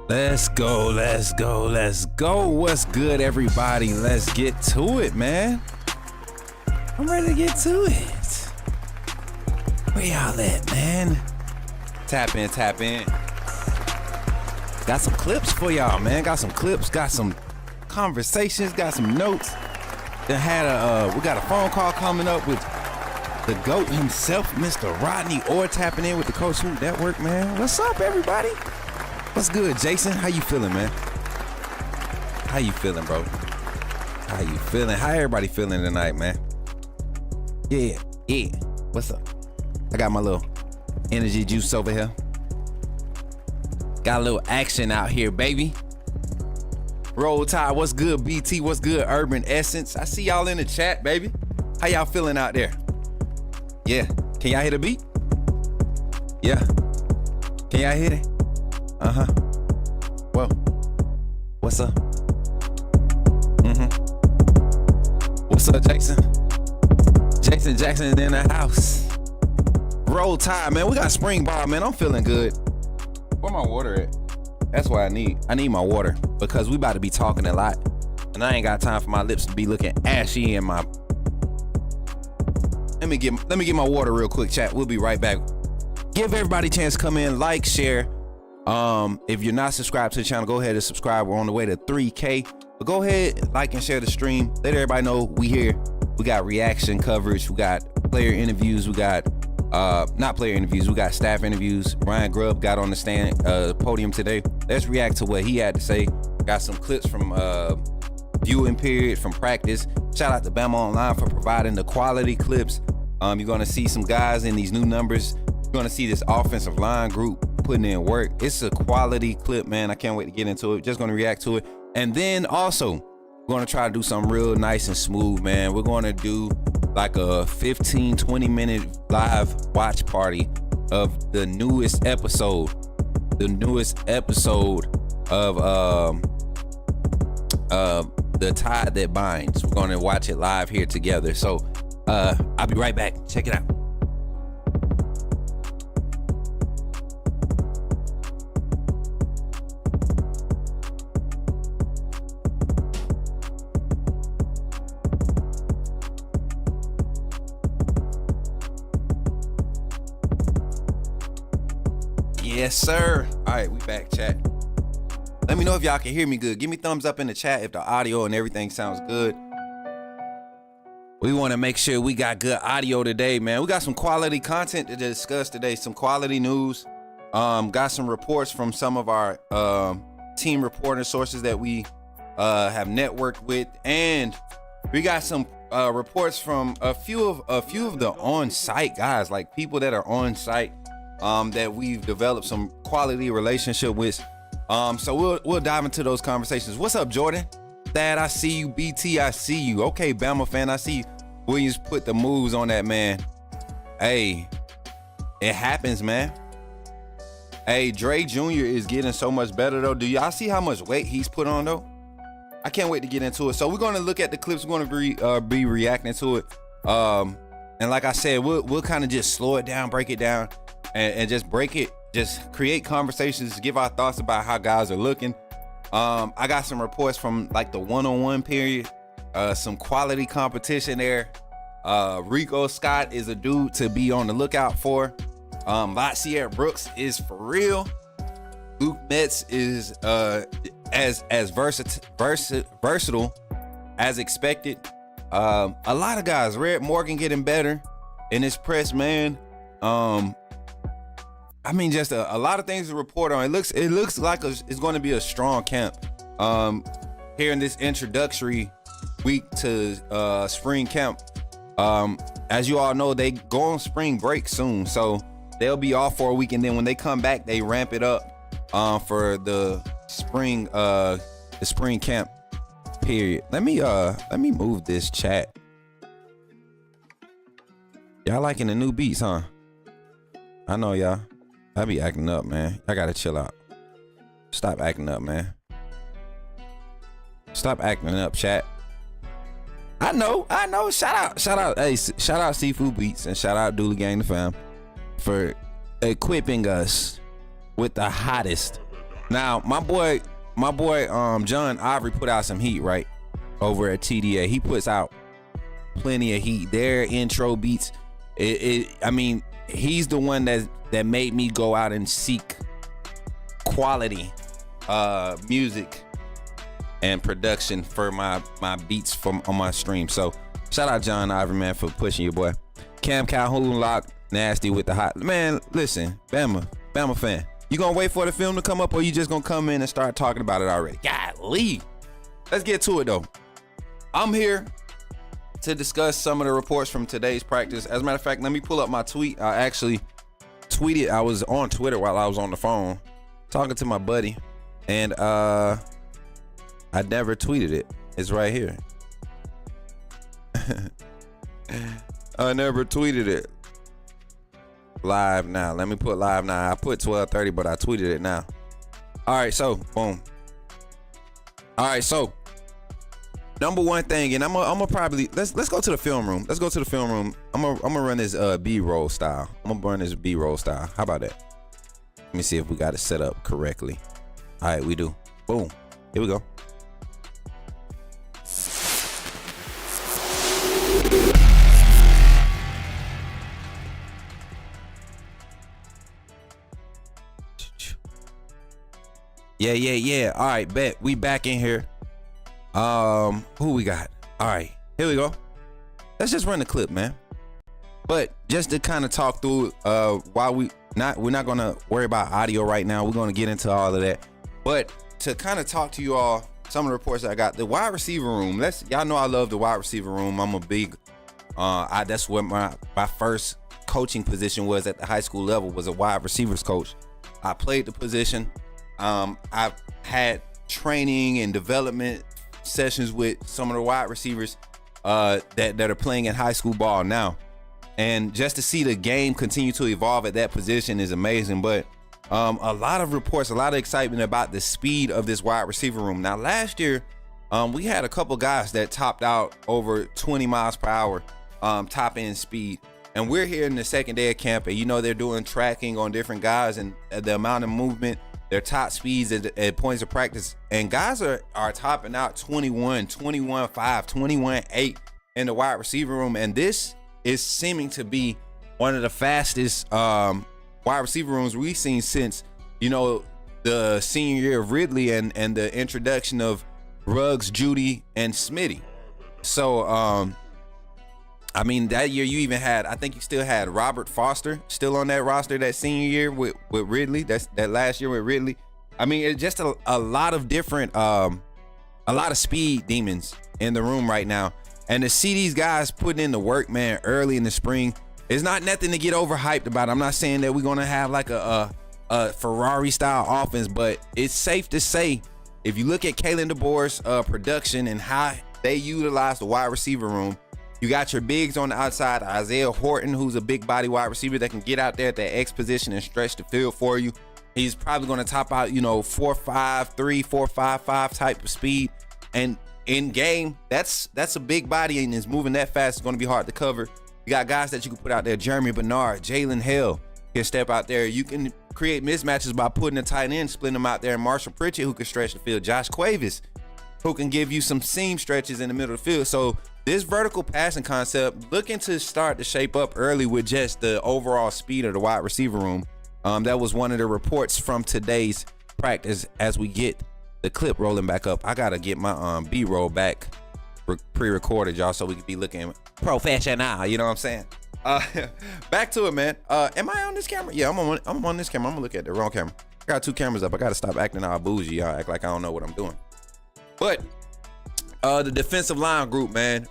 Let's go. What's good, everybody? Let's get to it, man. I'm ready to get to it. Where y'all at, man? Tap in. Got some clips for y'all, man. Got some clips, got some conversations, got some notes. We got a phone call coming up with the GOAT himself, Mr. Rodney Orr, tapping in with the Coach Smook Network, man. What's up, everybody? What's good, Jason? How you feeling, man? How you feeling, bro? How you feeling? How everybody feeling tonight, man? Yeah. What's up? I got my little energy juice over here. Got a little action out here, baby. Roll Tide, what's good, BT? What's good, Urban Essence? I see y'all in the chat, baby. How y'all feeling out there? Yeah. Can y'all hear the beat? Yeah. Can y'all hear it? Uh-huh. Well, what's up? What's up, Jason? Jason Jackson is in the house. Roll Tide, man. We got spring ball, man. I'm feeling good. Where my water at? That's what I need. I need my water because we about to be talking a lot, and I ain't got time for my lips to be looking ashy in my. Let me get my water real quick, chat. We'll be right back. Give everybody a chance to come in, like, share. If you're not subscribed to the channel, go ahead and subscribe. We're on the way to 3K. But go ahead, like and share the stream. Let everybody know we here. We got reaction coverage. We got player interviews. We got not player interviews. We got staff interviews. Ryan Grubb got on the podium today. Let's react to what he had to say. Got some clips from viewing period from practice. Shout out to Bama Online for providing the quality clips. You're gonna see some guys in these new numbers. You're gonna see this offensive line group putting in work. It's a quality clip, man. I can't wait to get into it. Just gonna react to it. And then also, we're gonna try to do something real nice and smooth, man. We're gonna do like a 15-20 minute live watch party of the newest episode of The Tide That Binds. We're gonna watch it live here together. So I'll be right back. Check it out. Yes, sir. All right, we back, chat. Let me know if y'all can hear me good. Give me thumbs up in the chat if the audio and everything sounds good. We want to make sure we got good audio today, man. We got some quality content to discuss today, some quality news. Got some reports from some of our team reporting sources that we have networked with, and we got some reports from a few of the on-site guys, like people that are on site. That we've developed some quality relationship with. So we'll dive into those conversations. What's up, Jordan? Thad, I see you. BT, I see you. Okay, Bama fan, I see you. Williams put the moves on that, man. Hey, it happens, man. Hey, Dre Jr. is getting so much better, though. Do y'all see how much weight he's put on, though? I can't wait to get into it. So we're going to look at the clips. We're going to be reacting to it. And like I said, we'll kind of just slow it down, break it down. And just break it, just create conversations, give our thoughts about how guys are looking. I got some reports from like the one-on-one period, some quality competition there. Rico Scott is a dude to be on the lookout for. Latsier Brooks is for real. Luke Metz is as versatile as expected. A lot of guys. Red Morgan getting better in his press, man. I mean, just a lot of things to report on. It looks like it's going to be a strong camp. Here in this introductory week to spring camp. As you all know, they go on spring break soon, so they'll be off for a week, and then when they come back, they ramp it up for the spring camp period. Let me move this chat. Y'all liking the new beats, huh? I know y'all. I be acting up, man. I gotta chill out. Stop acting up, man. Stop acting up, chat. I know. Shout out. Hey, shout out Seafood Beats and shout out Dooley Gang the Fam for equipping us with the hottest Now, my boy, John Ivory put out some heat, right? Over at TDA. He puts out plenty of heat. Their intro beats. I mean, he's the one that made me go out and seek quality music and production for my beats on my stream. So shout out John Ivory, man, for pushing your boy. Cam Calhoun Lock, nasty with the hot. Man, listen, Bama fan. You gonna wait for the film to come up, or you just gonna come in and start talking about it already? Golly. Let's get to it though. I'm here to discuss some of the reports from today's practice. As a matter of fact, let me pull up my tweet. I actually tweeted. I was on Twitter while I was on the phone talking to my buddy, and I never tweeted it. It's right here. I never tweeted it. Live now. Let me put live now. I put 12:30, but I tweeted it now. All right, so boom. All right, so number one thing, and I'm gonna probably let's go to the film room. Let's go to the film room. I'm gonna run this B-roll style. I'm gonna run this B-roll style. How about that? Let me see if we got it set up correctly. All right, we do. Boom. Here we go. Yeah. All right, bet. We back in here. Who we got? All right, here we go. Let's just run the clip, man. But just to kind of talk through, while we're not gonna worry about audio right now. We're gonna get into all of that. But to kind of talk to you all, some of the reports that I got. The wide receiver room. Y'all know I love the wide receiver room. I'm a big. That's what my first coaching position was at the high school level, was a wide receivers coach. I played the position. I've had training and development sessions with some of the wide receivers that are playing in high school ball now. And just to see the game continue to evolve at that position is amazing. But a lot of reports, a lot of excitement about the speed of this wide receiver room. Now, last year, we had a couple guys that topped out over 20 miles per hour top end speed. And we're here in the second day of camp, and they're doing tracking on different guys and the amount of movement, their top speeds at points of practice. And guys are topping out 21, 21.5, 21.8 in the wide receiver room. And this is seeming to be one of the fastest wide receiver rooms we've seen since, the senior year of Ridley and the introduction of Ruggs, Judy, and Smitty. So, I mean, that year you even had, I think you still had Robert Foster still on that roster that senior year with Ridley. That's that last year with Ridley. I mean, it's just a lot of different, a lot of speed demons in the room right now. And to see these guys putting in the work, man, early in the spring, it's not nothing to get overhyped about. I'm not saying that we're going to have like a Ferrari style offense, but it's safe to say, if you look at Kalen DeBoer's production and how they utilize the wide receiver room, you got your bigs on the outside, Isaiah Horton, who's a big body wide receiver that can get out there at that X position and stretch the field for you. He's probably going to top out, 4.53, 4.55 type of speed. And in game, that's a big body, and is moving that fast. It's going to be hard to cover. You got guys that you can put out there, Jeremy Bernard, Jalen Hill can step out there. You can create mismatches by putting a tight end, splitting them out there, and Marshall Pritchett, who can stretch the field. Josh Cuevas, who can give you some seam stretches in the middle of the field. So this vertical passing concept looking to start to shape up early with just the overall speed of the wide receiver room. That was one of the reports from today's practice. As we get the clip rolling back up, I gotta get my B-roll back pre-recorded, y'all, so we can be looking professional. You know what I'm saying? Back to it, man. Am I on this camera? Yeah, I'm on this camera. I'm gonna look at the wrong camera. I got two cameras up. I gotta stop acting all bougie. Y'all act like I don't know what I'm doing. But the defensive line group, man,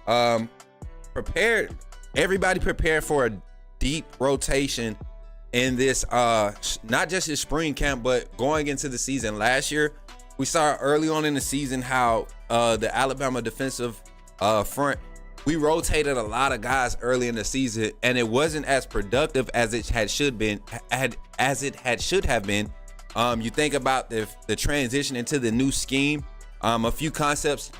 everybody prepared for a deep rotation in this, not just his spring camp, but going into the season. Last year, we saw early on in the season how the Alabama defensive front, we rotated a lot of guys early in the season, and it wasn't as productive as it should have been. You think about the transition into the new scheme, a few concepts,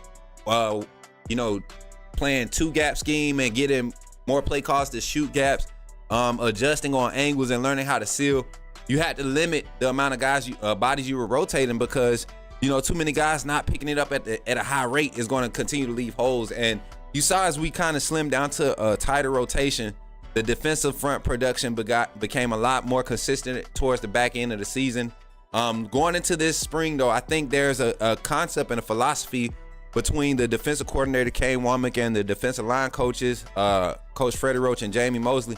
playing two gap scheme and getting more play calls to shoot gaps, adjusting on angles and learning how to seal. you had to limit the amount of guys, bodies you were rotating because, you know, too many guys not picking it up at a high rate is going to continue to leave holes. And you saw as we kind of slimmed down to a tighter rotation, the defensive front production became a lot more consistent towards the back end of the season. Going into this spring, though, I think there's a concept and a philosophy between the defensive coordinator, Kane Womack, and the defensive line coaches, Coach Freddie Roach and Jamie Mosley,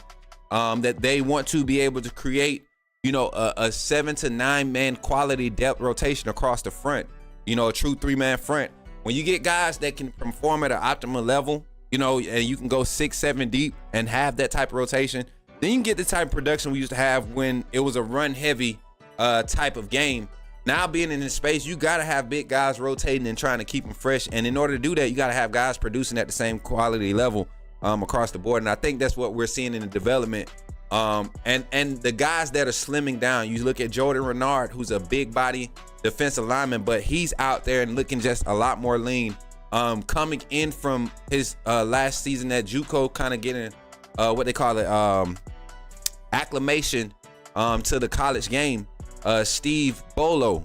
that they want to be able to create, you know, a 7 to 9 man quality depth rotation across the front, you know, a true 3-man front. When you get guys that can perform at an optimal level, you know, and you can go 6, 7 deep and have that type of rotation, then you can get the type of production we used to have when it was a run heavy type of game. Now being in this space, you got to have big guys rotating and trying to keep them fresh. And in order to do that, you got to have guys producing at the same quality level across the board. And I think that's what we're seeing in the development. And the guys that are slimming down, you look at Jordan Renard, who's a big body defensive lineman, but he's out there and looking just a lot more lean. Coming in from his last season at JUCO, kind of getting what they call it, acclimation to the college game. Steve Bolo,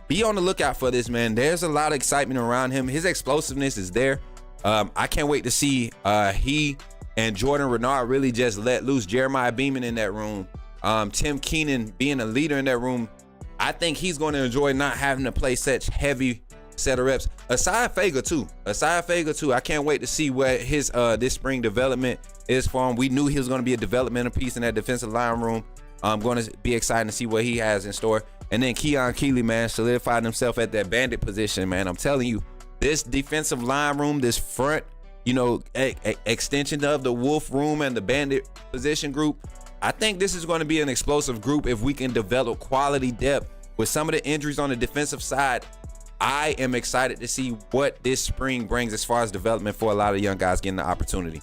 be on the lookout for this, man. There's a lot of excitement around him. His explosiveness is there. I can't wait to see he and Jordan Renard really just let loose. Jeremiah Beeman in that room, Tim Keenan being a leader in that room. I think he's going to enjoy not having to play such heavy set of reps. Asai Fager too. I can't wait to see what his this spring development is for him. We knew he was going to be a developmental piece in that defensive line room. I'm going to be excited to see what he has in store. And then Keon Keeley, man, solidified himself at that bandit position, man. I'm telling you, this defensive line room, this front, you know, extension of the Wolf room and the bandit position group, I think this is going to be an explosive group if we can develop quality depth. With some of the injuries on the defensive side, I am excited to see what this spring brings as far as development for a lot of young guys getting the opportunity.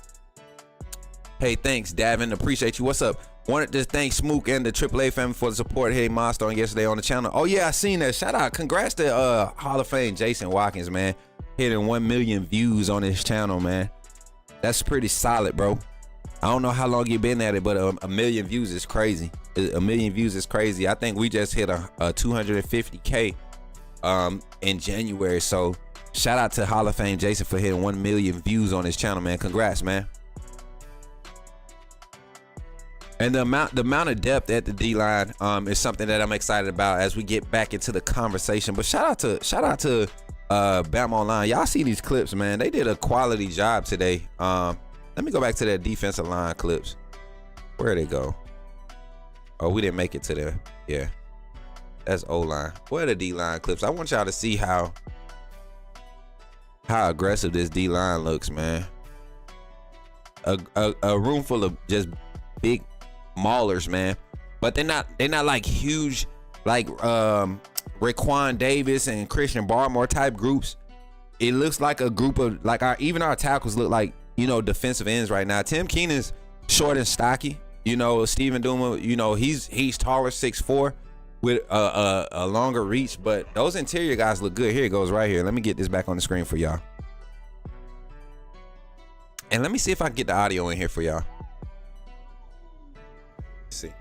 Hey, thanks, Davin. Appreciate you. What's up? Wanted to thank Smook and the AAA family for the support hitting milestone yesterday on the channel. Oh, yeah, I seen that. Shout out. Congrats to Hall of Fame Jason Watkins, man. Hitting 1 million views on his channel, man. That's pretty solid, bro. I don't know how long you've been at it, but a million views is crazy. A million views is crazy. I think we just hit a 250K in January. So shout out to Hall of Fame Jason for hitting 1 million views on his channel, man. Congrats, man. And the amount of depth at the D-line is something that I'm excited about as we get back into the conversation. But shout out to Bama Online. Y'all see these clips, man. They did a quality job today. Let me go back to that defensive line clips. Where'd they go? Oh, we didn't make it to there. Yeah. That's O-line. Where are the D-line clips? I want y'all to see how aggressive this D-line looks, man. A room full of just big maulers, man, but they're not like huge like Raekwon Davis and Christian Barmore type groups. It looks like a group of like even our tackles look like, you know, defensive ends right now. Tim Keenan's short and stocky, you know. Stephen Duma, you know, he's taller, 6'4", with a longer reach, but those interior guys look good. Here it goes right here. Let me get this back on the screen for y'all, and let me see if I can get the audio in here for y'all. See.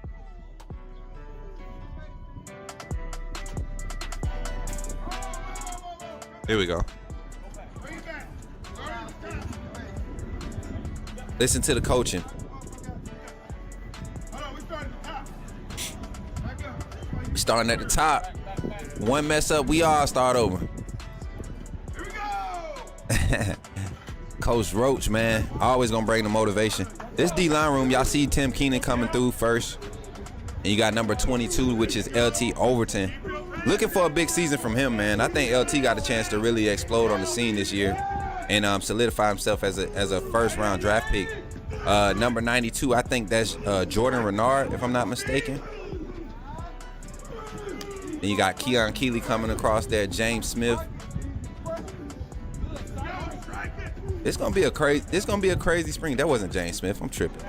Here we go. Listen to the coaching. We starting at the top. One mess up, we all start over. Coach Roach, man, always gonna bring the motivation. This D-line room, y'all see Tim Keenan coming through first. And you got number 22, which is LT Overton. Looking for a big season from him, man. I think LT got a chance to really explode on the scene this year and solidify himself as a first-round draft pick. Number 92, I think that's Jordan Renard, if I'm not mistaken. Then you got Keon Keeley coming across there, James Smith. It's gonna be a crazy spring. That wasn't James Smith. I'm tripping.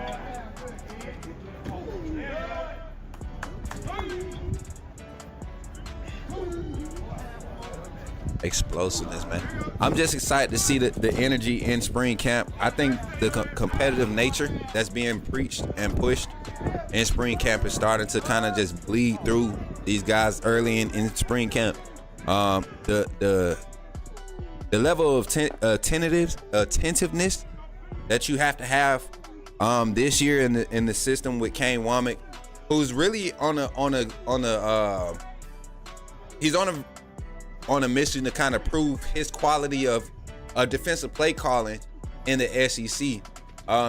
explosiveness, man. I'm just excited to see the energy in spring camp. I think the competitive nature that's being preached and pushed in spring camp is starting to kind of just bleed through these guys early in spring camp. The level of attentiveness that you have to have this year in the system with Kane Womack, who's really on a mission to kind of prove his quality of defensive play calling in the SEC.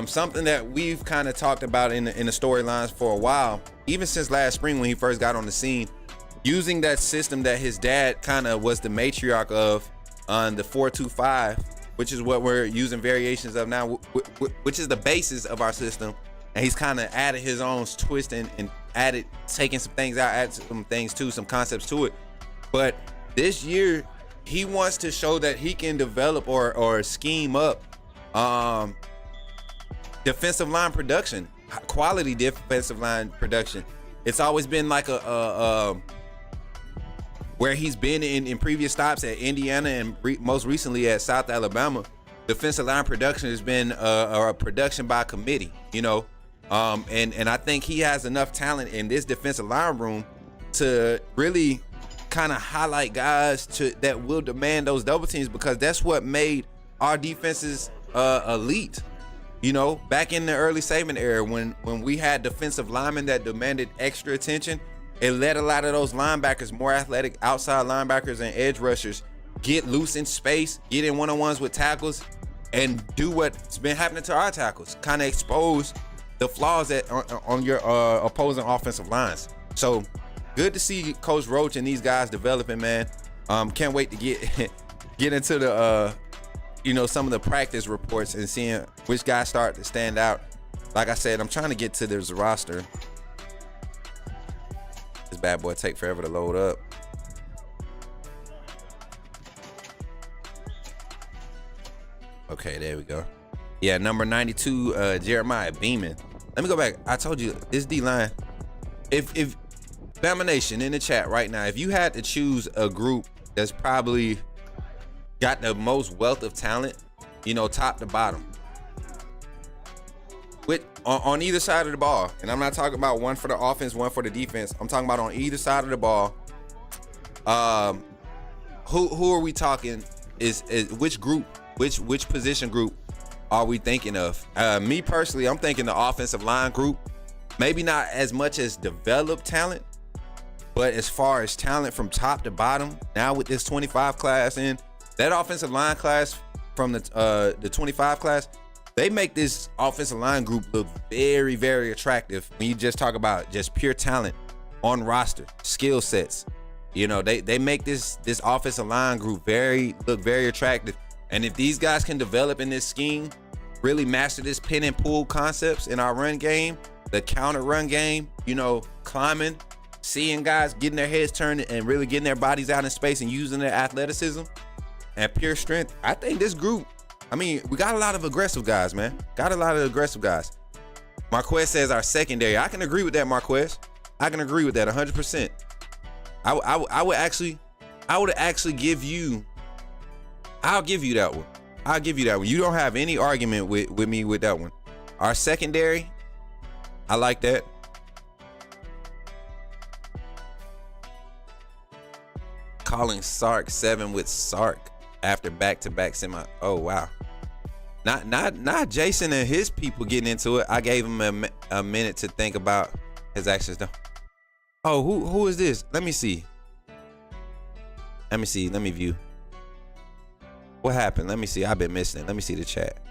Something that we've kind of talked about in the storylines for a while, even since last spring when he first got on the scene, using that system that his dad kind of was the matriarch of on the 4-2-5, which is what we're using variations of now, which is the basis of our system. And he's kind of added his own twist and taking some things out, added some things to, some concepts to it. But this year, he wants to show that he can develop or scheme up defensive line production, quality defensive line production. It's always been like where he's been in previous stops at Indiana and most recently at South Alabama. Defensive line production has been a production by committee, you know. And I think he has enough talent in this defensive line room to really kind of highlight guys that will demand those double teams, because that's what made our defenses elite. You know, back in the early Saban era, when we had defensive linemen that demanded extra attention, it let a lot of those linebackers, more athletic outside linebackers and edge rushers, get loose in space, get in one-on-ones with tackles, and do what's been happening to our tackles, kind of expose the flaws on your opposing offensive lines. So good to see Coach Roach and these guys developing, man. Can't wait to get into the some of the practice reports and seeing which guys start to stand out. Like I said, I'm trying to get to this roster. This bad boy take forever to load up. Okay, there we go. Yeah, number 92, Jeremiah Beeman. Let me go back. I told you this D-line. If Bama Nation in the chat right now, if you had to choose a group that's probably got the most wealth of talent, you know, top to bottom, with on either side of the ball, and I'm not talking about one for the offense, one for the defense. I'm talking about on either side of the ball. Who are we talking? Is which group? Which position group are we thinking of? Me personally, I'm thinking the offensive line group. Maybe not as much as developed talent, but as far as talent from top to bottom, now with this 25 class in, that offensive line class from the 25 class, they make this offensive line group look very, very attractive. When you just talk about just pure talent on roster, skill sets, you know, they make this offensive line group look very attractive. And if these guys can develop in this scheme, really master this pin and pull concepts in our run game, the counter run game, you know, climbing, seeing guys getting their heads turned and really getting their bodies out in space and using their athleticism and pure strength, I think this group, I mean, we got a lot of aggressive guys, man. Got a lot of aggressive guys. Marquez says our secondary. I can agree with that, Marquez. I can agree with that 100%. I would actually give you, I'll give you that one. I'll give you that one. You don't have any argument with me with that one. Our secondary, I like that. Calling Sark 7 with Sark after back-to-back semi. Oh wow. Not Jason and his people getting into it. I gave him a minute to think about his actions though. Oh, who is this? Let me see. Let me view. What happened? Let me see. I've been missing it. Let me see the chat.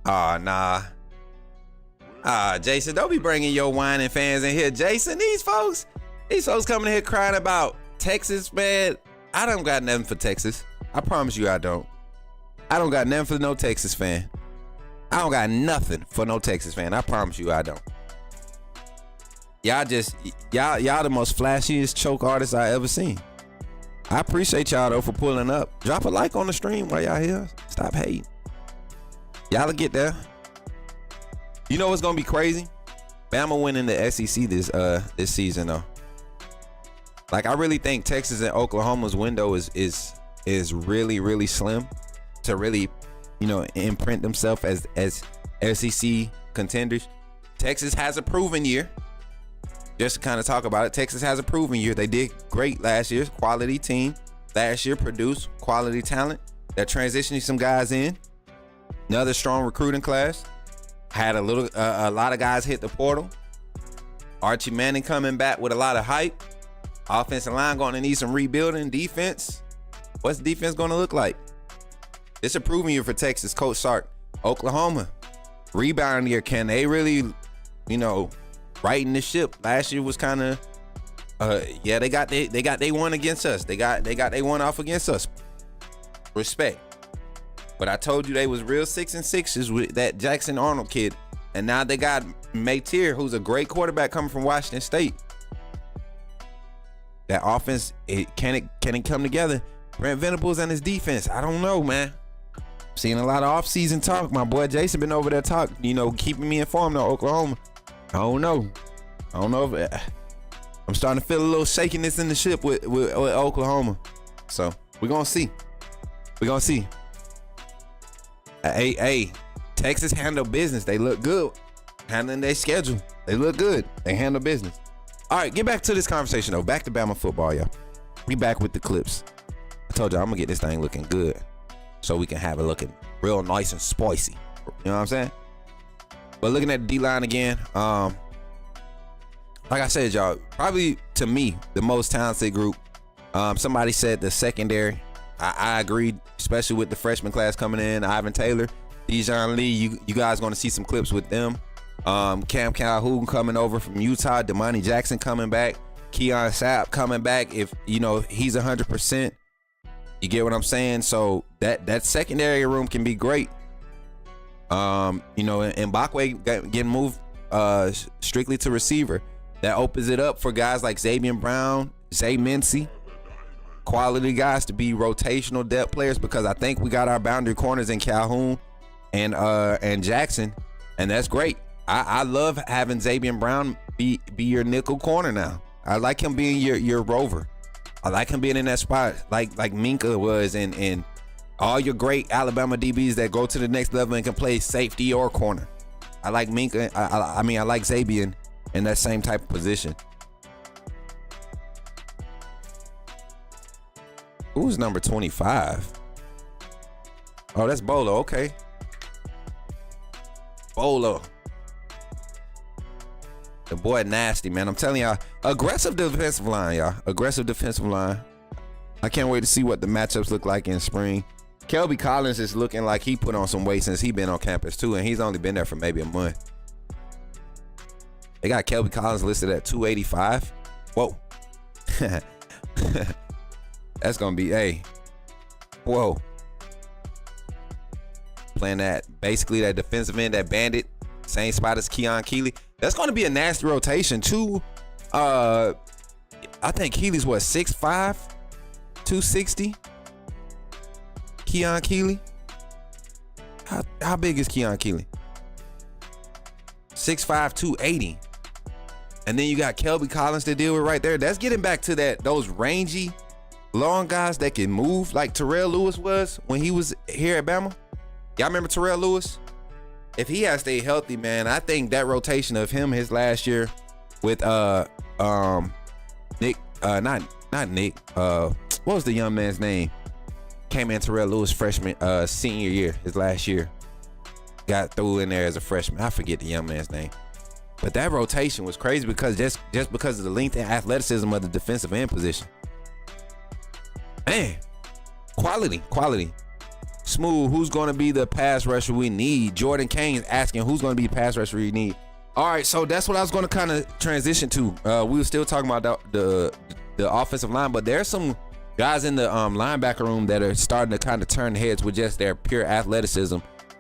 Oh, nah. Jason, don't be bringing your whining fans in here. Jason, these folks coming in here crying about Texas, man. I don't got nothing for Texas. I promise you I don't. I don't got nothing for no Texas fan. I don't got nothing for no Texas fan. I promise you I don't. Y'all the most flashiest choke artists I ever seen. I appreciate y'all though for pulling up. Drop a like on the stream while y'all here. Stop hating. Y'all get there. You know what's gonna be crazy? Bama winning the SEC this season though. Like, I really think Texas and Oklahoma's window is really, really slim to really, imprint themselves as SEC contenders. Texas has a proven year. Just to kind of talk about it, Texas has a proven year. They did great last year. Quality team. Last year produced quality talent. They're transitioning some guys in. Another strong recruiting class. Had a lot of guys hit the portal. Archie Manning coming back with a lot of hype. Offensive line going to need some rebuilding. Defense. What's defense going to look like? It's a proven year for Texas. Coach Sark. Oklahoma. Rebound year. Can they really, righting the ship? Last year was kind of, they got they one against us. They got they one off against us. Respect. But I told you they was real 6-6s with that Jackson Arnold kid. And now they got Mateer, who's a great quarterback coming from Washington State. That offense, can it come together? Brent Venables and his defense, I don't know, man. Seeing a lot of off-season talk. My boy Jason been over there keeping me informed on Oklahoma. I don't know if I'm starting to feel a little shakiness in the ship with Oklahoma. So we're gonna see. Hey, Texas handle business. They look good. Handling their schedule. They look good. They handle business. All right, get back to this conversation though. Back to Bama football, y'all. We back with the clips. I told y'all I'm gonna get this thing looking good so we can have it looking real nice and spicy. You know what I'm saying? But looking at the D-line again, like I said, y'all, probably to me, the most talented group. Somebody said the secondary. I agreed, especially with the freshman class coming in, Ivan Taylor, Dijon Lee. You guys going to see some clips with them. Cam Calhoun coming over from Utah. Damani Jackson coming back. Keon Sapp coming back. If, he's 100%. You get what I'm saying? So that secondary room can be great. And Mbakwe getting moved strictly to receiver. That opens it up for guys like Xavier Brown, Zay Mincy, quality guys to be rotational depth players, because I think we got our boundary corners in Calhoun and Jackson, and that's great. I love having Xavier Brown be your nickel corner now. I like him being your rover. I like him being in that spot like Minka was, and all your great Alabama DBs that go to the next level and can play safety or corner. I like Minka. I like Xavier in that same type of position. Who's number 25? Oh, that's Bolo. Okay. Bolo. The boy nasty, man. I'm telling y'all. Aggressive defensive line, y'all. Aggressive defensive line. I can't wait to see what the matchups look like in spring. Kelby Collins is looking like he put on some weight since he been on campus too, and he's only been there for maybe a month. They got Kelby Collins listed at 285. Whoa. That's gonna be whoa. Playing that basically that defensive end, that bandit, same spot as Keon Keeley. That's gonna be a nasty rotation too. I think Keeley's 6'5", 260. Keon Keeley. How big is Keon Keeley? 6'5", 280. And then you got Kelby Collins to deal with right there. That's getting back to those rangy, long guys that can move like Terrell Lewis was when he was here at Bama. Y'all remember Terrell Lewis? If he has stayed healthy, man, I think that rotation of him his last year with Nick, not Nick. What was the young man's name? Came in Terrell Lewis freshman senior year, his last year. Got through in there as a freshman. I forget the young man's name. But that rotation was crazy because just because of the length and athleticism of the defensive end position. Man, quality. Smooth, who's going to be the pass rusher we need? Jordan Kane's asking who's going to be the pass rusher we need. All right, so that's what I was going to kind of transition to. We were still talking about the offensive line, but there's some guys in the linebacker room that are starting to kind of turn heads with just their pure athleticism.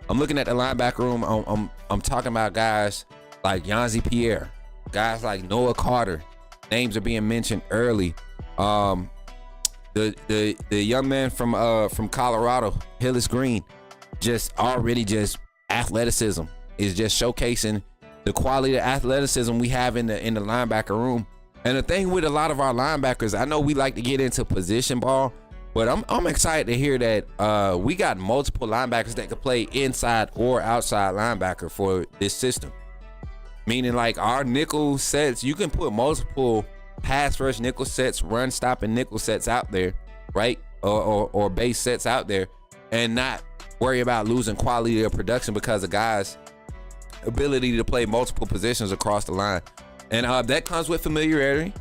I'm looking at the linebacker room. I'm talking about guys like Yanzi Pierre, guys like Noah Carter. Names are being mentioned early. The young man from Colorado, Hillis Green, just athleticism is just showcasing the quality of athleticism we have in the linebacker room. And the thing with a lot of our linebackers, I know we like to get into position ball, but I'm excited to hear that we got multiple linebackers that could play inside or outside linebacker for this system. Meaning like our nickel sets, you can put multiple pass rush nickel sets, run stopping nickel sets out there, right? Or base sets out there, and not worry about losing quality of production because of guys' ability to play multiple positions across the line. And that comes with familiarity,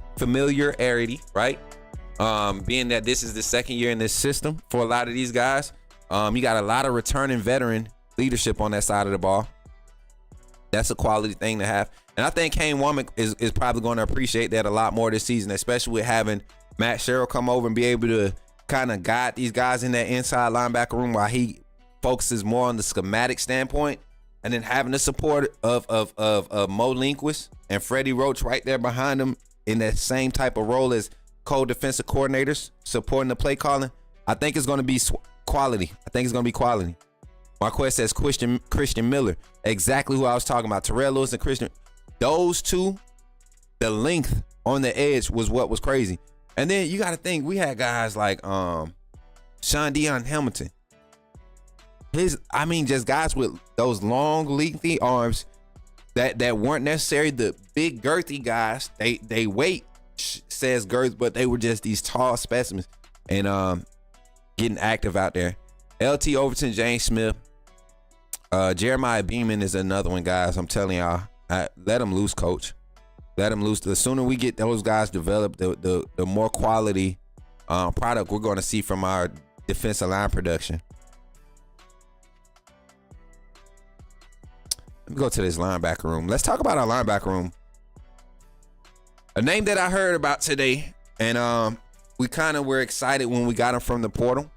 right? Being that this is the second year in this system for a lot of these guys. You got a lot of returning veteran leadership on that side of the ball. That's a quality thing to have. And I think Kane Womack is probably going to appreciate that a lot more this season, especially with having Matt Sherrill come over and be able to kind of guide these guys in that inside linebacker room while he focuses more on the schematic standpoint. And then having the support of Mo Linquist and Freddie Roach right there behind him in that same type of role as co-defensive coordinators supporting the play calling. I think it's going to be quality. Marquez says Christian Miller. Exactly who I was talking about. Terrell Lewis and Christian. Those two, the length on the edge was what was crazy. And then you got to think, we had guys like Sean Dion Hamilton. Just guys with those long, lengthy arms that weren't necessarily the big, girthy guys. They weight says girth, but they were just these tall specimens and getting active out there. LT Overton, James Smith, Jeremiah Beeman is another one, guys. I'm telling y'all, let them loose, coach. Let them loose. The sooner we get those guys developed, the more quality product we're going to see from our defensive line production. Let me go to this linebacker room. Let's talk about our linebacker room. A name that I heard about today, and we kind of were excited when we got him from the portal.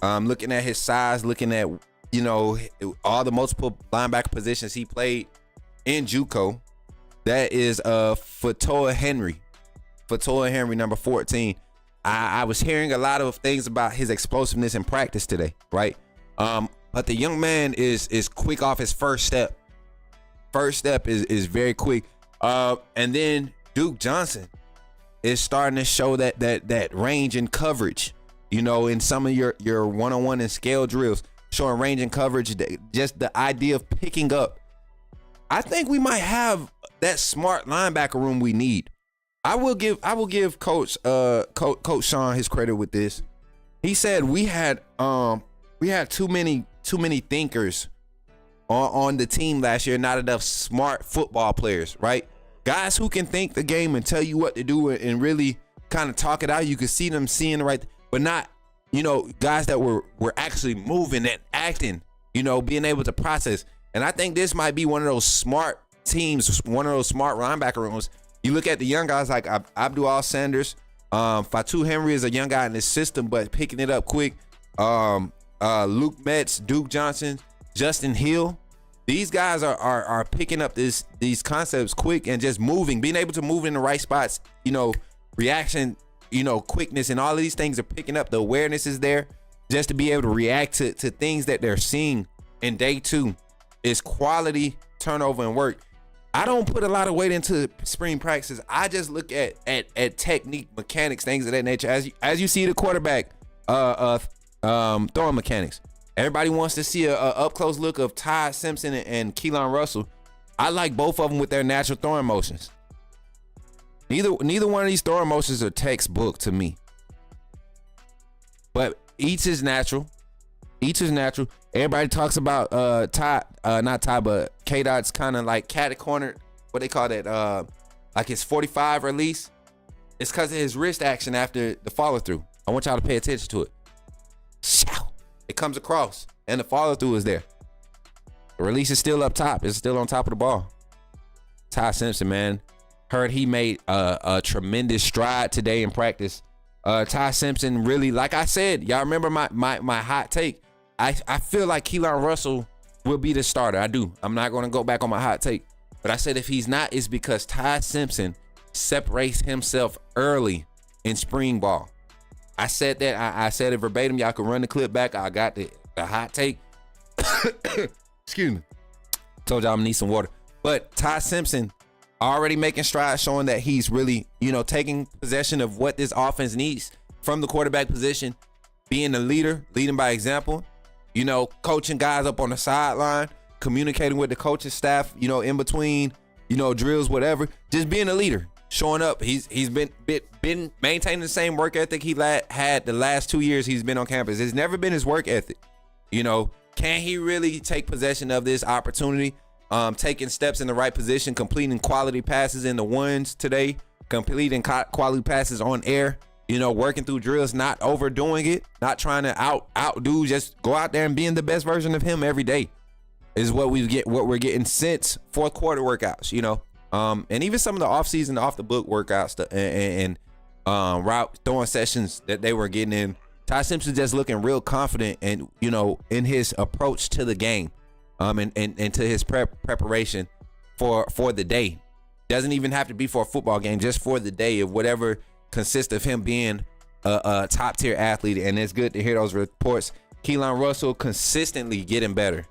Looking at his size, looking at, all the multiple linebacker positions he played in JUCO. That is Fatoa Henry. Fatoa Henry, number 14. I was hearing a lot of things about his explosiveness in practice today, right? But the young man is quick off his first step. First step is very quick. And then Duke Johnson is starting to show that range and coverage, in some of your one-on-one and scale drills, showing range and coverage, just the idea of picking up. I think we might have that smart linebacker room we need. I will give Coach Sean his credit with this. He said we had too many thinkers on the team last year, not enough smart football players, right? Guys who can think the game and tell you what to do and really kind of talk it out. You can see them seeing the right, but not, guys that were actually moving and acting, being able to process. And I think this might be one of those smart teams, one of those smart linebacker rooms. You look at the young guys like Abdul Sanders, Fatu Henry is a young guy in this system, but picking it up quick. Luke Metz, Duke Johnson, Justin Hill. These guys are picking up these concepts quick and just moving, being able to move in the right spots, reaction, quickness, and all of these things are picking up. The awareness is there just to be able to react to things that they're seeing in day two. Is quality turnover and work. I don't put a lot of weight into spring practices. I just look at technique, mechanics, things of that nature. As you see the quarterback throwing mechanics. Everybody wants to see a up close look of Ty Simpson and Keelan Russell. I like both of them with their natural throwing motions. Neither one of these throwing motions are textbook to me. But each is natural. Everybody talks about not Ty, but K-Dot's kind of like catty cornered. What they call that? Like his 45 release. It's because of his wrist action after the follow through. I want y'all to pay attention to it. It comes across and the follow through is there. The release is still up top. It's still on top of the ball. Ty Simpson, man. Heard he made a tremendous stride today in practice. Ty Simpson really, like I said, y'all remember my hot take. I feel like Keelan Russell will be the starter. I do. I'm not going to go back on my hot take. But I said if he's not, it's because Ty Simpson separates himself early in spring ball. I said that. I said it verbatim. Y'all can run the clip back. I got the hot take. Excuse me. Told y'all I'm gonna need some water. But Ty Simpson already making strides, showing that he's really, taking possession of what this offense needs from the quarterback position, being a leader, leading by example, coaching guys up on the sideline, communicating with the coaching staff, in between, drills, whatever, just being a leader, showing up. He's been maintaining the same work ethic he had the last 2 years he's been on campus. It's never been his work ethic. Can he really take possession of this opportunity? Taking steps in the right position, completing quality passes in the 1's today, completing quality passes on air, working through drills, not overdoing it, not trying to outdo, just go out there and being the best version of him every day is what we're getting since fourth quarter workouts, and even some of the off-season, off-the-book workouts and route throwing sessions that they were getting in. Ty Simpson just looking real confident and, in his approach to the game, and to his preparation for the day. Doesn't even have to be for a football game, just for the day of whatever consists of him being a top-tier athlete. And it's good to hear those reports. Keelan Russell consistently getting better.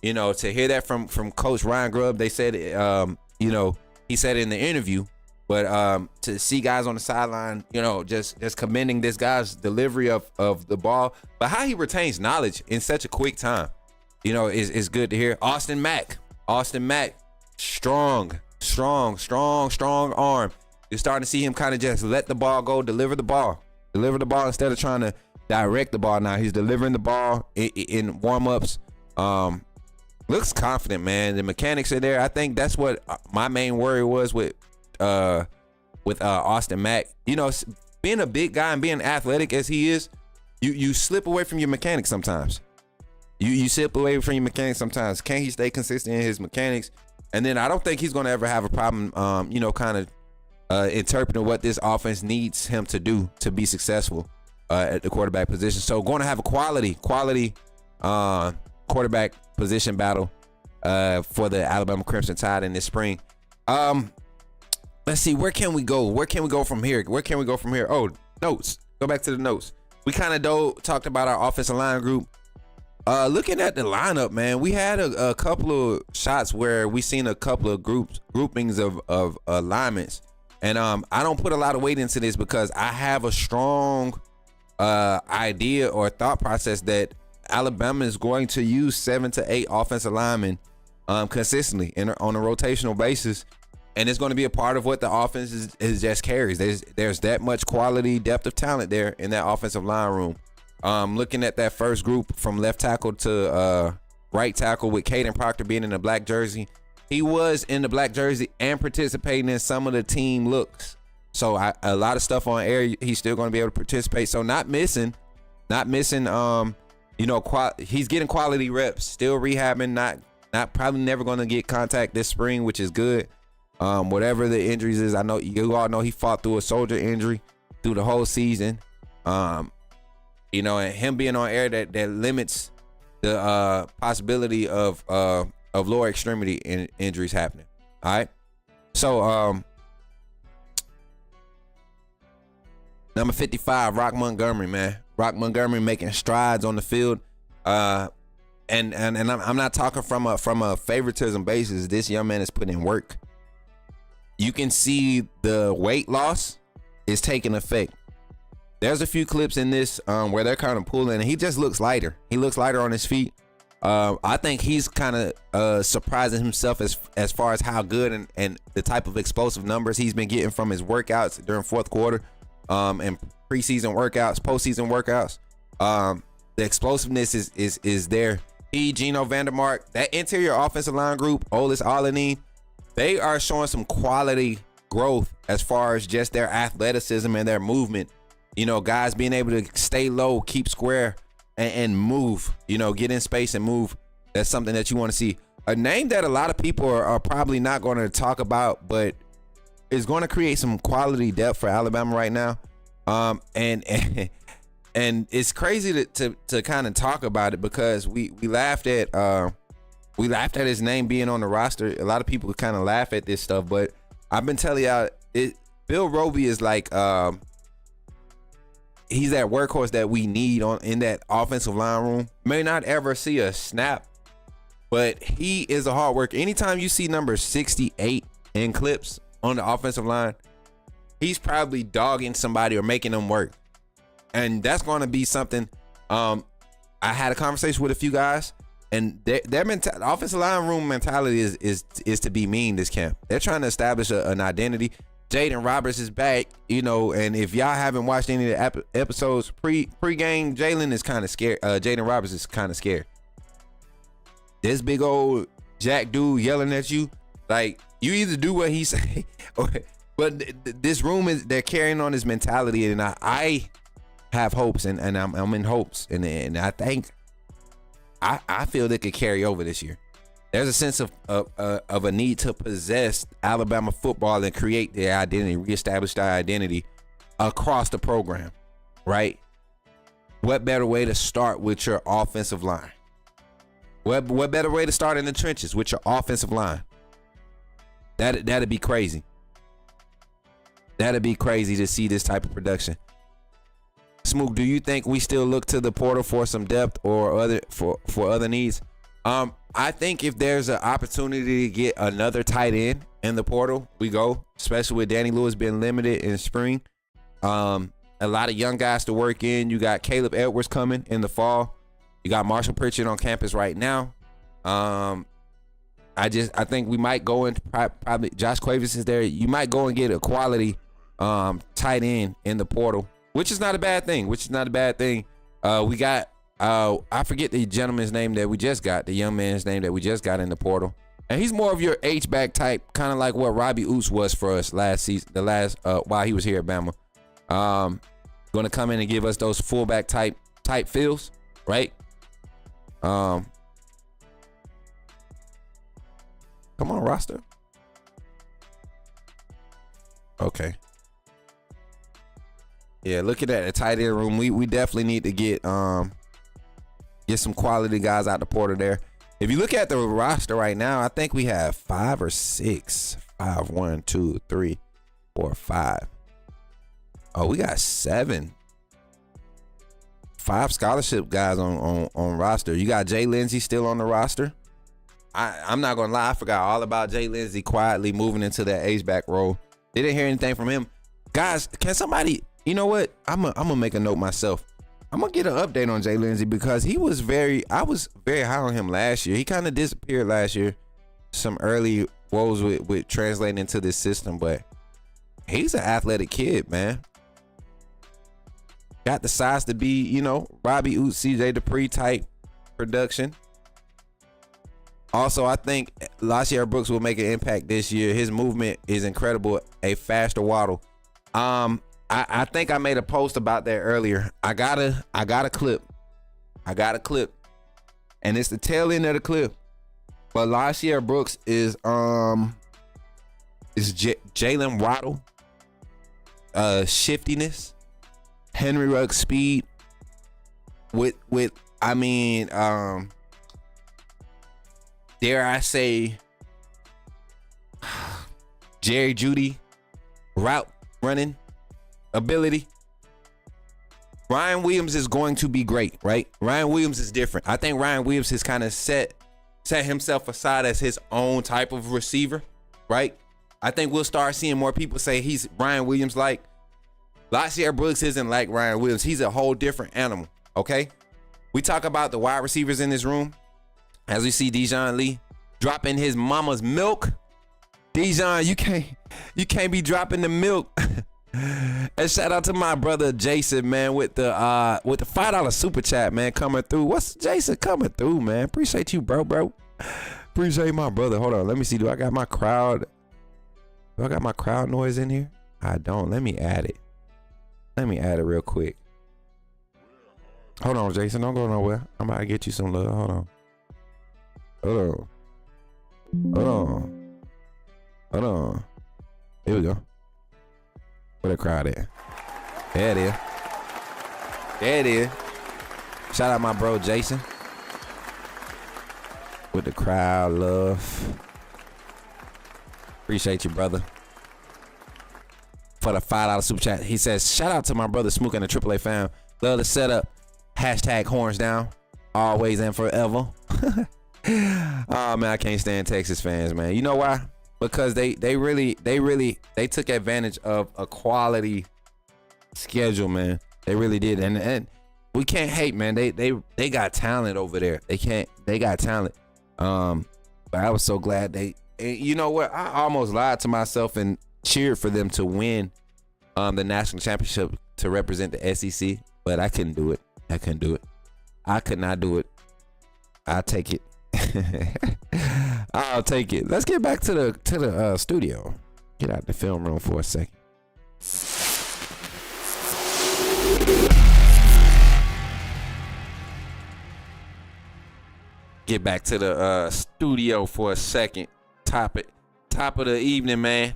To hear that from Coach Ryan Grubb, they said, he said in the interview, but to see guys on the sideline, just commending this guy's delivery of the ball, but how he retains knowledge in such a quick time, is good to hear. Austin Mack, strong arm. You're starting to see him kind of just let the ball go, deliver the ball instead of trying to direct the ball. Now he's delivering the ball in warm-ups. Looks confident, man. The mechanics are there. I think that's what my main worry was with Austin Mack. Being a big guy and being athletic as he is, you slip away from your mechanics sometimes. You slip away from your mechanics sometimes. Can he stay consistent in his mechanics? And then I don't think he's going to ever have a problem, kind of interpreting what this offense needs him to do to be successful at the quarterback position. So going to have a quality quarterback position battle for the Alabama Crimson Tide in this spring. Let's see, where can we go? Where can we go from here? Oh, notes. Go back to the notes. We kind of talked about our offensive line group. Looking at the lineup, man, we had a couple of shots where we seen a couple of groupings of alignments. And I don't put a lot of weight into this because I have a strong idea or thought process that Alabama is going to use 7 to 8 offensive linemen consistently on a rotational basis, and it's going to be a part of what the offense is just carries. There's that much quality, depth of talent there in that offensive line room. Looking at that first group from left tackle to right tackle with Caden Proctor being in the black jersey, he was in the black jersey and participating in some of the team looks. So a lot of stuff on air, he's still going to be able to participate. So not missing. He's getting quality reps, still rehabbing, not probably never going to get contact this spring, which is good. Whatever the injuries is, I know you all know he fought through a shoulder injury through the whole season. And him being on air that limits the possibility of lower extremity injuries happening. All right. So number 55, Rock Montgomery, man. Rock Montgomery making strides on the field, and I'm not talking from a favoritism basis. This young man is putting in work. You can see the weight loss is taking effect. There's a few clips in this where they're kind of pulling, and he just looks lighter. He looks lighter on his feet. I think he's kind of surprising himself as far as how good and the type of explosive numbers he's been getting from his workouts during fourth quarter. And preseason workouts, postseason workouts. The explosiveness is there. Geno Vandermark, that interior offensive line group, Olis Alani, they are showing some quality growth as far as just their athleticism and their movement. Guys being able to stay low, keep square, and move. Get in space and move. That's something that you want to see. A name that a lot of people are probably not going to talk about, but is going to create some quality depth for Alabama right now. And it's crazy to kind of talk about it because we laughed at his name being on the roster. A lot of people kind of laugh at this stuff, but I've been telling y'all, Bill Roby is like he's that workhorse that we need in that offensive line room. May not ever see a snap, but he is a hard worker. Anytime you see number 68 in clips on the offensive line, he's probably dogging somebody or making them work. And that's going to be something. I had a conversation with a few guys, and their offensive line room mentality is to be mean this camp. They're trying to establish an identity. Jaden Roberts is back, you know, and if y'all haven't watched any of the episodes pre-game, Jalen is kind of scared. Jaden Roberts is kind of scared. This big old Jack dude yelling at you, like, you either do what he say, but this room they're carrying on this mentality, and I have hopes, and I'm in hopes, and I think I feel they could carry over this year. There's a sense of a need to possess Alabama football and create their identity, reestablish their identity across the program, right? What better way to start with your offensive line? What better way to start in the trenches with your offensive line? That'd be crazy. That'd be crazy to see this type of production. Smook, do you think we still look to the portal for some depth or other needs? I think if there's an opportunity to get another tight end in the portal, we go, especially with Danny Lewis being limited in spring. A lot of young guys to work in. You got Caleb Edwards coming in the fall. You got Marshall Pritchard on campus right now. I think we might go in, probably Josh Cuevas is there. You might go and get a quality tight end in the portal, which is not a bad thing. We got, I forget the gentleman's name that we just got, the young man's name that we just got in the portal. And he's more of your H-back type, kind of like what Robbie Oots was for us last season, while he was here at Bama. Going to come in and give us those fullback type feels, right? Come on, roster. Okay. Yeah, looking at the tight end room, we definitely need to get some quality guys out the portal there. If you look at the roster right now, I think we have 5 or 6. 5, 1, 2, 3, 4, 5. Oh, we got 7. 5 scholarship guys on roster. You got Jay Lindsey still on the roster. I'm not gonna lie, I forgot all about Jay Lindsey quietly moving into that H-back role. Didn't hear anything from him. Guys, can somebody, you know what? I'm gonna make a note myself. I'm gonna get an update on Jay Lindsey because I was very high on him last year. He kind of disappeared last year. Some early woes with translating into this system, but he's an athletic kid, man. Got the size to be, you know, Robbie Oots, CJ Dupree type production. Also, I think Lashier Brooks will make an impact this year. His movement is incredible. A faster waddle. I think I made a post about that earlier. I got a clip. And it's the tail end of the clip. But Lashier Brooks is Jalen Waddle. Shiftiness. Henry Ruggs speed. Dare I say, Jerry Jeudy route running ability. Ryan Williams is going to be great, right? Ryan Williams is different. I think Ryan Williams has kind of set himself aside as his own type of receiver, right? I think we'll start seeing more people say he's Ryan Williams like. Lashier Brooks isn't like Ryan Williams. He's a whole different animal, okay? We talk about the wide receivers in this room. As we see Dijon Lee dropping his mama's milk. Dijon, you can't be dropping the milk. And shout out to my brother Jason, man, with the $5 super chat, man, coming through. What's Jason coming through, man? Appreciate you, bro. Appreciate my brother. Hold on, let me see. Do I got my crowd noise in here? I don't. Let me add it. Real quick. Hold on, Jason. Don't go nowhere. I'm about to get you some love. Hold on. Here we go. Where the crowd at? There it is. Shout out my bro Jason with the crowd love. Appreciate you, brother. For the $5 super chat, he says, shout out to my brother Smook and the AAA fam. Love the setup. Hashtag horns down. Always and forever. Oh man, I can't stand Texas fans, man. You know why? because they really took advantage of a quality schedule, man. They really did, and we can't hate, man. They got talent over there. They got talent. But I was so glad you know what? I almost lied to myself and cheered for them to win the national championship to represent the SEC, but I couldn't do it. I could not do it. I'll take it. I'll take it. Let's get back to the studio. Get out the film room for a second. Get back to the studio for a second. Top of the evening, man.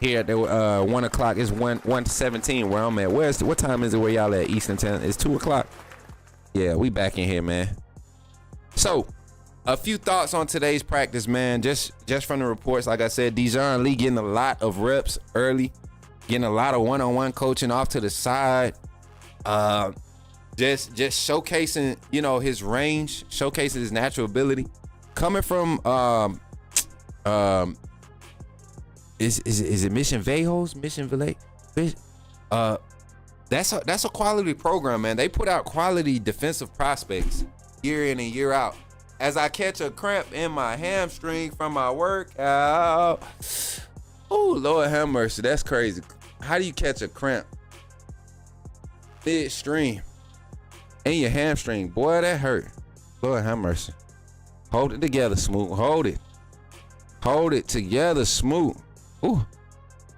Here at the 1 o'clock. It's 1:17 where I'm at. What time is it where y'all at Eastern Time? It's 2 o'clock. Yeah, we back in here, man. So, a few thoughts on today's practice, man. Just from the reports, like I said, Dijon Lee getting a lot of reps early, getting a lot of one-on-one coaching off to the side. Just showcasing, you know, his range, showcasing his natural ability. Coming from is it Mission Vejos? Mission Valle? That's a quality program, man. They put out quality defensive prospects year in and year out. As I catch a cramp in my hamstring from my workout. Oh, Lord have mercy. That's crazy. How do you catch a cramp midstream in your hamstring? Boy, that hurt. Lord have mercy. Hold it together, Smook. Hold it together, Smook. Ooh.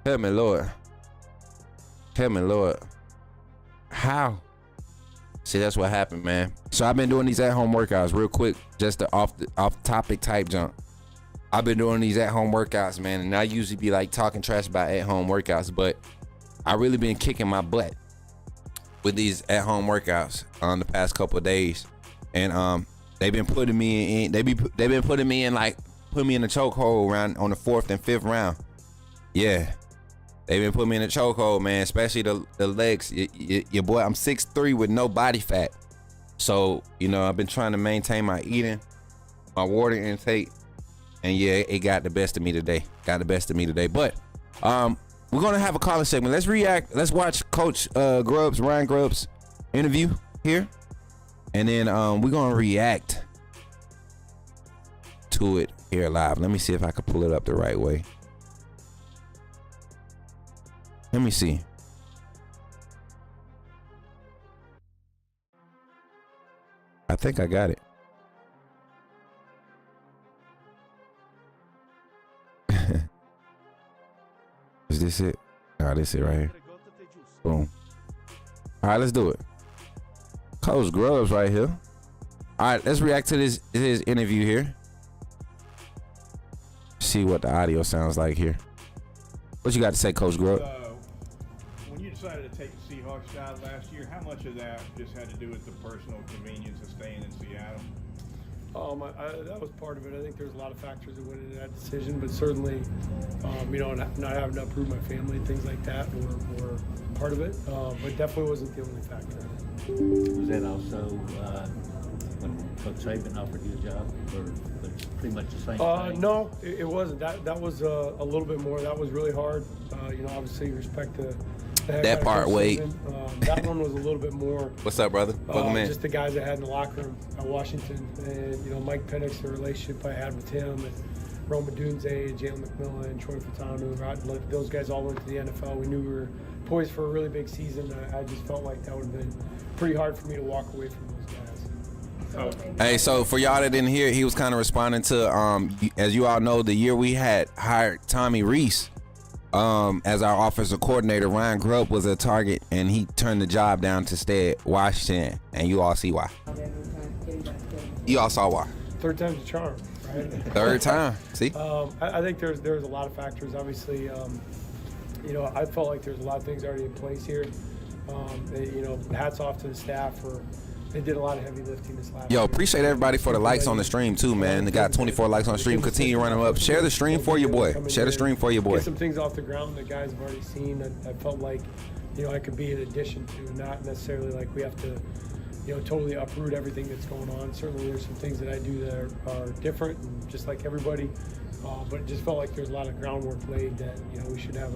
Help me, Lord. Help me, Lord. How? See, that's what happened, man. So I've been doing these at-home workouts real quick, just the off-topic type jump. I've been doing these at-home workouts, man, and I usually be like talking trash about at-home workouts, but I really been kicking my butt with these at-home workouts on the past couple of days, and they've been putting me in. They've been putting me in the chokehold round on the 4th and 5th round. Yeah. They've been putting me in a chokehold, man, especially the legs. Your boy, I'm 6'3" with no body fat. So, you know, I've been trying to maintain my eating, my water intake. And yeah, it got the best of me today. But we're going to have a caller segment. Let's react. Let's watch Coach Ryan Grubb's interview here. And then we're going to react to it here live. Let me see if I can pull it up the right way. Let me see. I think I got it. Is this it? Nah, this it right here. Boom. All right, let's do it. Coach Grubb's right here. All right, let's react to his interview here. See what the audio sounds like here. What you got to say, Coach Grubb? When you decided to take the Seahawks job last year, how much of that just had to do with the personal convenience of staying in Seattle? That was part of it. I think there's a lot of factors that went into that decision, but certainly, not having to uproot my family, things like that were part of it, but definitely wasn't the only factor. Was that also when Coach Saban offered you a job, or was it pretty much the same thing? No, it wasn't. That was a little bit more. That was really hard. Obviously respect to that part. Wait, that one was a little bit more. What's up, brother? Welcome in. Just the guys I had in the locker room at Washington, and Mike Penix, the relationship I had with him, and Roma Dunze, Jalen McMillan, Troy Fatanu. Those guys all went to the NFL. We knew we were poised for a really big season. I just felt like that would have been pretty hard for me to walk away from those guys. Hey, so for y'all that didn't hear, he was kind of responding to, as you all know, the year we had hired Tommy Reese as our offensive coordinator. Ryan Grubb was a target, and he turned the job down to stay at Washington, and you all see why. You all saw why. Third time's a charm, right? Third time. See? I think there's a lot of factors. Obviously, I felt like there's a lot of things already in place here. Hats off to the staff for. They did a lot of heavy lifting this last year. Appreciate everybody for the likes on the stream too, man. They got 24 likes on the stream. Continue running them up. Share the stream for your boy. Share the stream for your boy. Get some things off the ground that guys have already seen that I felt like, I could be an addition to, not necessarily like we have to, totally uproot everything that's going on. Certainly there's some things that I do that are different, and just like everybody, But it just felt like there's a lot of groundwork laid that, you know, we should have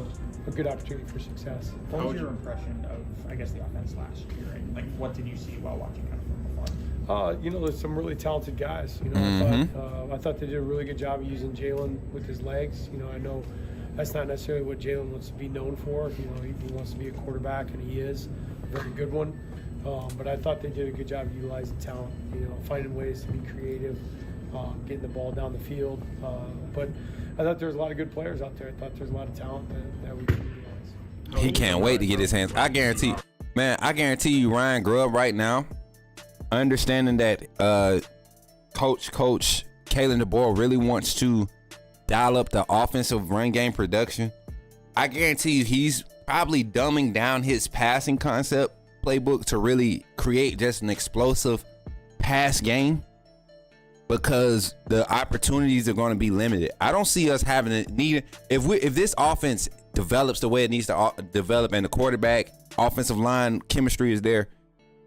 a good opportunity for success. What was your impression of, I guess, the offense last year? And like, what did you see while watching kind of from afar? You know, there's some really talented guys. You know, I thought they did a really good job of using Jalen with his legs. You know, I know that's not necessarily what Jalen wants to be known for. You know, he wants to be a quarterback, and he is a very good one. But I thought they did a good job of utilizing talent. You know, finding ways to be creative, getting the ball down the field. But I thought there was a lot of good players out there. I thought there's a lot of talent that we could utilize. He can't wait to get his hands. I guarantee you, Ryan Grubb right now, understanding that Coach Kalen DeBoer really wants to dial up the offensive run game production. I guarantee you he's probably dumbing down his passing concept playbook to really create just an explosive pass game, because the opportunities are going to be limited. I don't see us having a need if this offense develops the way it needs to develop and the quarterback offensive line chemistry is there.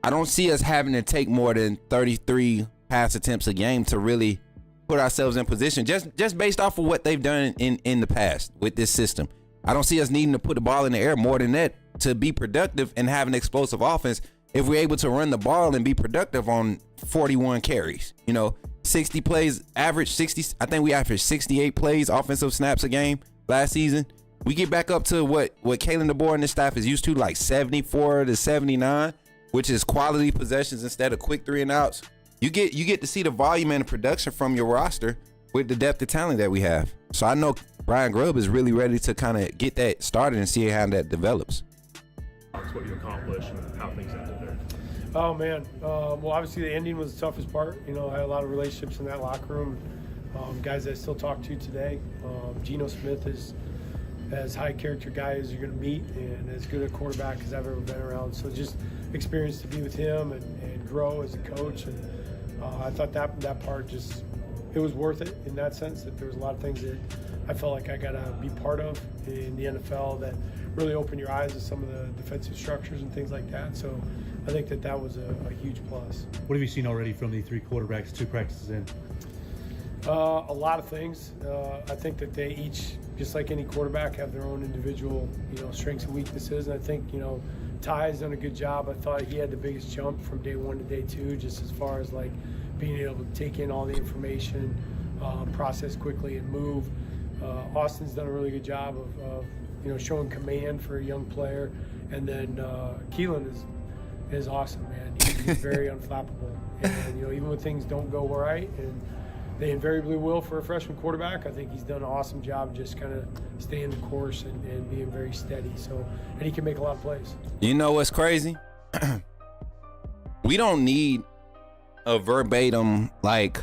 I don't see us having to take more than 33 pass attempts a game to really put ourselves in position, just based off of what they've done in the past with this system. I don't see us needing to put the ball in the air more than that to be productive and have an explosive offense if we're able to run the ball and be productive on 41 carries. You know, 60 plays, average 60. I think we averaged 68 plays, offensive snaps a game last season. We get back up to what Kalen DeBoer and his staff is used to, like 74 to 79, which is quality possessions instead of quick 3 and outs. You get to see the volume and the production from your roster with the depth of talent that we have. So I know Ryan Grubb is really ready to kind of get that started and see how that develops. It's what you accomplished and how things ended there. Oh man, well obviously the ending was the toughest part. You know, I had a lot of relationships in that locker room. Guys that I still talk to today. Geno Smith is as high character guy as you're going to meet, and as good a quarterback as I've ever been around. So just experience to be with him and grow as a coach. And I thought that part just, it was worth it in that sense, that there was a lot of things that I felt like I got to be part of in the NFL that really opened your eyes to some of the defensive structures and things like that. So I think that was a huge plus. What have you seen already from the 3 quarterbacks, 2 practices in? A lot of things. I think that they each, just like any quarterback, have their own individual, you know, strengths and weaknesses. And I think, you know, Ty's done a good job. I thought he had the biggest jump from day 1 to day 2, just as far as like being able to take in all the information, process quickly and move. Austin's done a really good job of you know, showing command for a young player. And then Keelan is awesome, man. He's very unflappable. And, you know, even when things don't go right, and they invariably will for a freshman quarterback, I think he's done an awesome job just kind of staying the course and being very steady. So, and he can make a lot of plays. You know what's crazy? We don't need a verbatim like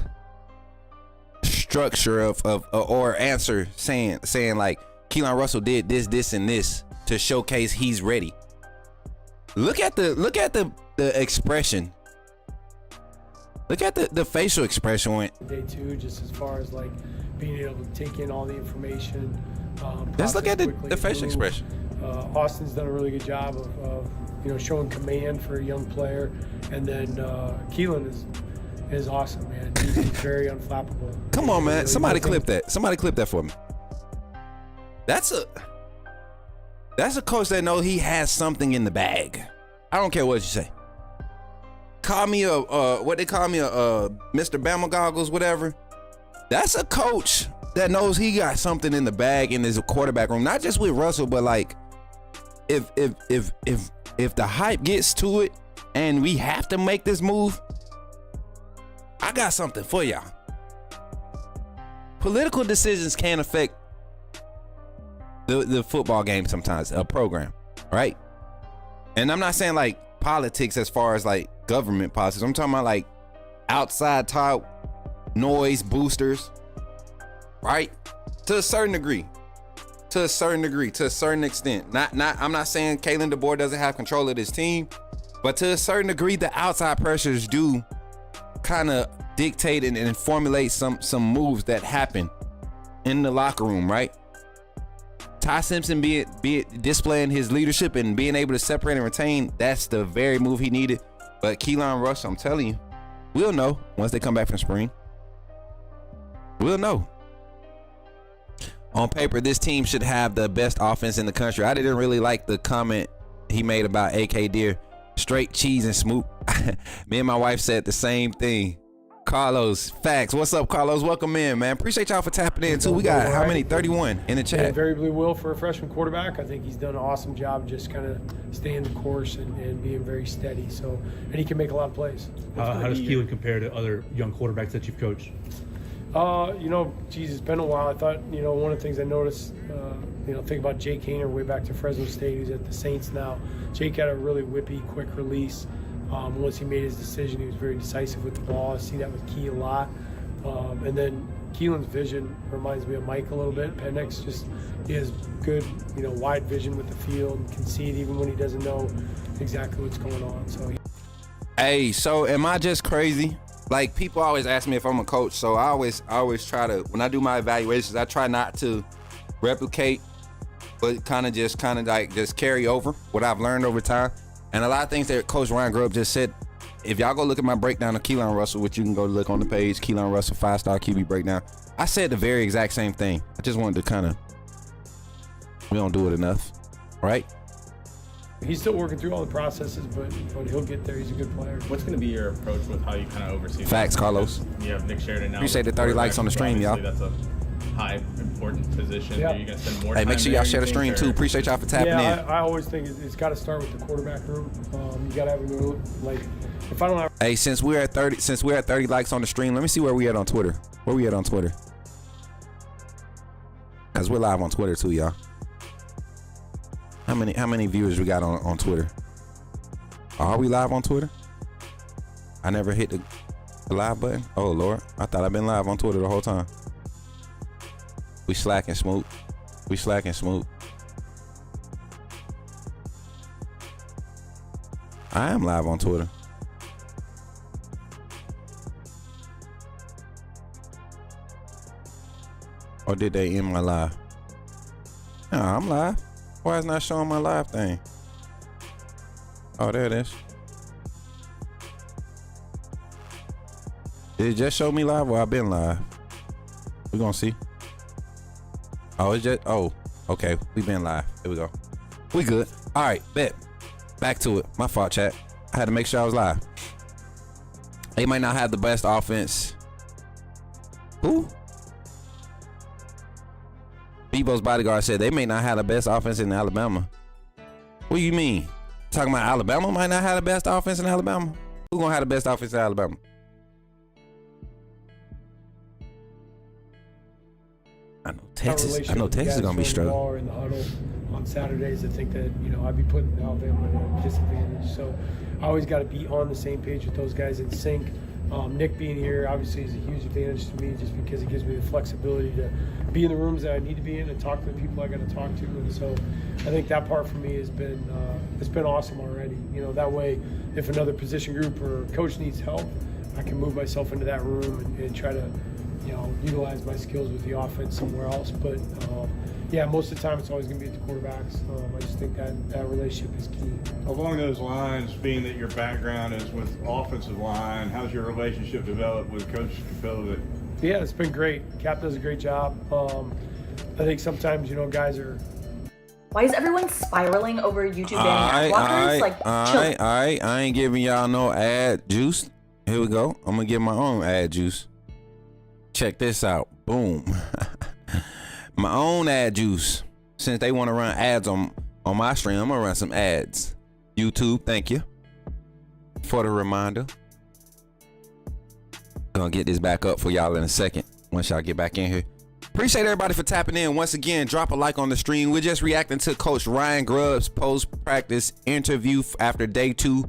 structure of or answer saying like Keelan Russell did this and this to showcase he's ready. Look at the expression. Look at the facial expression when day 2, just as far as like being able to take in all the information. Just look at the facial move. expression. Austin's done a really good job of you know, showing command for a young player. And then Keelan is awesome, man. He's very unflappable. Come on, man. Somebody clip that. Somebody clip that for me. That's a coach that knows he has something in the bag. I don't care what you say. Call me what they call me, Mr. Bama Goggles, whatever. That's a coach that knows he got something in the bag in his quarterback room. Not just with Russell, but like if the hype gets to it and we have to make this move, I got something for y'all. Political decisions can affect the football game sometimes, a program, right? And I'm not saying like politics as far as like government policies. I'm talking about like outside type noise boosters, right? To a certain degree, to a certain extent. Not I'm not saying Kalen DeBoer doesn't have control of this team, but to a certain degree, the outside pressures do kind of dictate and formulate some moves that happen in the locker room, right? Ty Simpson be displaying his leadership and being able to separate and retain, that's the very move he needed. But Keelan Russell, I'm telling you, we'll know once they come back from spring. We'll know. On paper, this team should have the best offense in the country. I didn't really like the comment he made about AK Deer. Straight cheese and Smook. Me and my wife said the same thing. Carlos, facts. What's up, Carlos? Welcome in, man. Appreciate y'all for tapping in, too. We got how many? 31 in the chat. Yeah, invariably will for a freshman quarterback. I think he's done an awesome job just kind of staying the course and being very steady. So, and he can make a lot of plays. How does Keelan compare to other young quarterbacks that you've coached? It's been a while. I thought, one of the things I noticed, think about Jake Hayner way back to Fresno State, who's at the Saints now. Jake had a really whippy, quick release. Once he made his decision, he was very decisive with the ball. I see that with Key a lot. And then Keelan's vision reminds me of Mike a little bit. Penix he has good, wide vision with the field, can see it even when he doesn't know exactly what's going on. Hey, so am I just crazy? Like, people always ask me if I'm a coach, so I always try to, when I do my evaluations, I try not to replicate, but kind of just carry over what I've learned over time. And a lot of things that Coach Ryan Grubb just said, if y'all go look at my breakdown of Keelan Russell, which you can go look on the page, Keelan Russell 5-star QB breakdown, I said the very exact same thing. I just wanted to we don't do it enough, right? He's still working through all the processes, but he'll get there. He's a good player. What's going to be your approach with how you kind of oversee Facts, Carlos. You have Nick Sheridan now. Appreciate the 30 likes on the stream, y'all. That's a high, important position. Yeah. Are you going to spend more time? Hey, make sure y'all share the stream, too. Appreciate y'all for tapping in. I always think it's got to start with the quarterback room. You got to have a good, if I don't have. Hey, since we're at 30 likes on the stream, let me see where we at on Twitter. Where we at on Twitter? Because we're live on Twitter, too, y'all. How many viewers we got on Twitter? Are we live on Twitter? I never hit the live button. Oh, Lord. I thought I've been live on Twitter the whole time. We slacking, Smook. I am live on Twitter. Or did they end my live? No, I'm live. Why is it not showing my live thing? Oh, there it is. Did it just show me live or I've been live? We're gonna see. Oh, it's just, okay. We've been live. Here we go. We good. All right, bet. Back to it. My fault, chat. I had to make sure I was live. They might not have the best offense. Who? Bebo's bodyguard said they may not have the best offense in Alabama. What do you mean? Talking about Alabama might not have the best offense in Alabama? Who gonna have the best offense in Alabama? I know Texas is gonna be struggling. In the huddle on Saturdays, I think that I'd be putting Alabama at a disadvantage. So I always got to be on the same page with those guys in sync. Nick being here obviously is a huge advantage to me, just because it gives me the flexibility to be in the rooms that I need to be in and talk to the people I got to talk to. And so I think that part for me has been awesome already. That way, if another position group or coach needs help, I can move myself into that room and try to utilize my skills with the offense somewhere else. But most of the time it's always going to be at the quarterbacks. I just think that relationship is key. Along those lines, being that your background is with offensive line, how's your relationship developed with Coach Capilla? Yeah, it's been great. Cap does a great job. I think sometimes, guys are. Why is everyone spiraling over YouTube banning ad blockers? All right. I ain't giving y'all no ad juice. Here we go. I'm going to give my own ad juice. Check this out. Boom. My own ad juice. Since they want to run ads on my stream, I'm going to run some ads. YouTube, thank you for the reminder. Gonna get this back up for y'all in a second once y'all get back in here. Appreciate everybody for tapping in. Once again, drop a like on the stream. We're just reacting to Coach Ryan Grubb's post-practice interview after day 2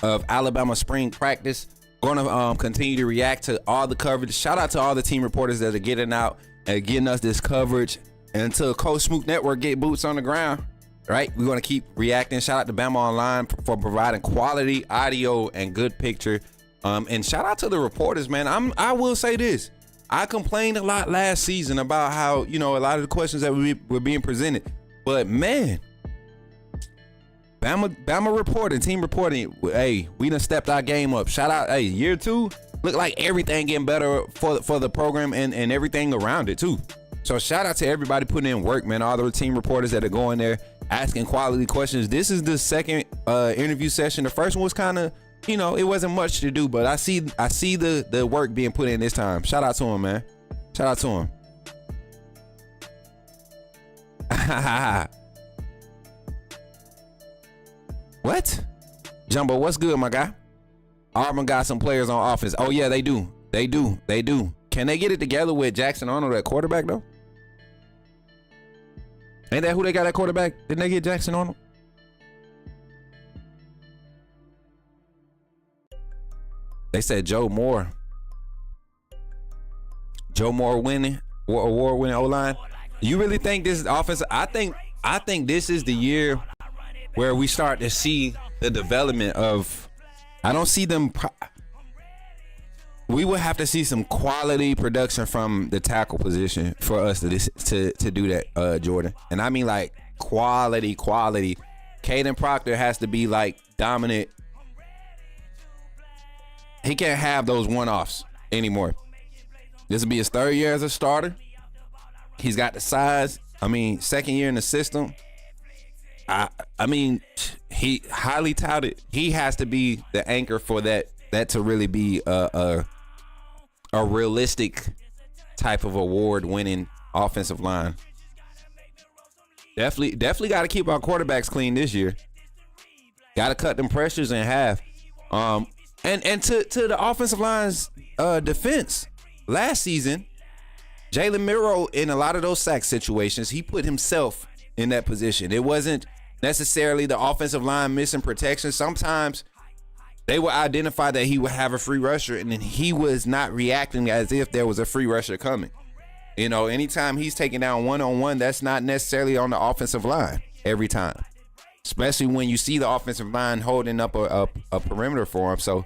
of Alabama spring practice. Gonna continue to react to all the coverage. Shout out to all the team reporters that are getting out and getting us this coverage until Coach Smook Network get boots on the ground. Right? We're gonna keep reacting. Shout out to Bama Online for providing quality audio and good picture. And shout out to the reporters, man. I will say this. I complained a lot last season about how, a lot of the questions that were being presented. But man, Bama reporting, team reporting, hey, we done stepped our game up. Shout out, hey, year 2, look like everything getting better for the program and everything around it too. So shout out to everybody putting in work, man. All the team reporters that are going there asking quality questions. This is the second interview session. The first one was kind of, you know, it wasn't much to do, but I see the work being put in this time. Shout out to him, man. Shout out to him. What? Jumbo, what's good, my guy? Auburn got some players on offense. Oh yeah, they do. They do. Can they get it together with Jackson Arnold at quarterback though? Ain't that who they got at quarterback? Didn't they get Jackson Arnold? They said Joe Moore. Joe Moore winning, award-winning O-line. You really think this is offensive? I think this is the year where we start to see the development of. I don't see them. We would have to see some quality production from the tackle position for us to do that, Jordan. And I mean like quality. Caden Proctor has to be like dominant. He can't have those one-offs anymore. This will be his third year as a starter. He's got the size. I mean, second year in the system. I mean, he highly touted. He has to be the anchor for that to really be a realistic type of award-winning offensive line. Definitely got to keep our quarterbacks clean this year. Got to cut them pressures in half. And to the offensive line's defense, last season, Jalen Miro, in a lot of those sack situations, he put himself in that position. It wasn't necessarily the offensive line missing protection. Sometimes they would identify that he would have a free rusher, and then he was not reacting as if there was a free rusher coming. You know, anytime he's taking down one-on-one, that's not necessarily on the offensive line every time, especially when you see the offensive line holding up a perimeter for him. So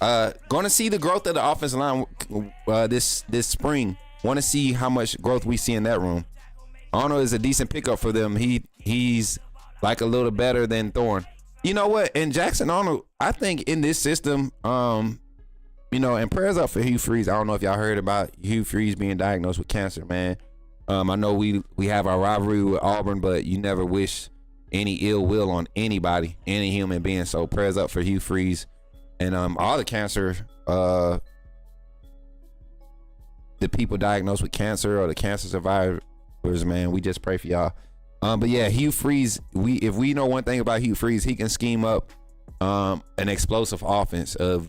going to see the growth of the offensive line this spring. Want to see how much growth we see in that room. Arnold is a decent pickup for them. He's like a little better than Thorne. You know what? And Jackson Arnold, I think in this system, you know, and prayers up for Hugh Freeze. I don't know if y'all heard about Hugh Freeze being diagnosed with cancer, man. I know we have our rivalry with Auburn, but you never wish any ill will on anybody, any human being. So prayers up for Hugh Freeze and all the cancer, the people diagnosed with cancer or the cancer survivors, man. We just pray for y'all. But yeah, Hugh Freeze, if we know one thing about Hugh Freeze, he can scheme up an explosive offense, of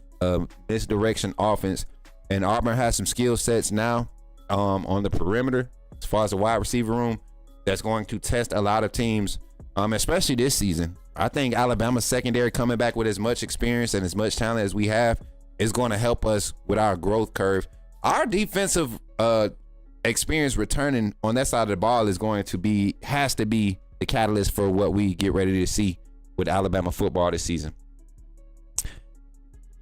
misdirection offense. And Auburn has some skill sets now on the perimeter as far as the wide receiver room that's going to test a lot of teams, especially this season. I think Alabama's secondary coming back with as much experience and as much talent as we have is going to help us with our growth curve. Our defensive experience returning on that side of the ball has to be the catalyst for what we get ready to see with Alabama football this season.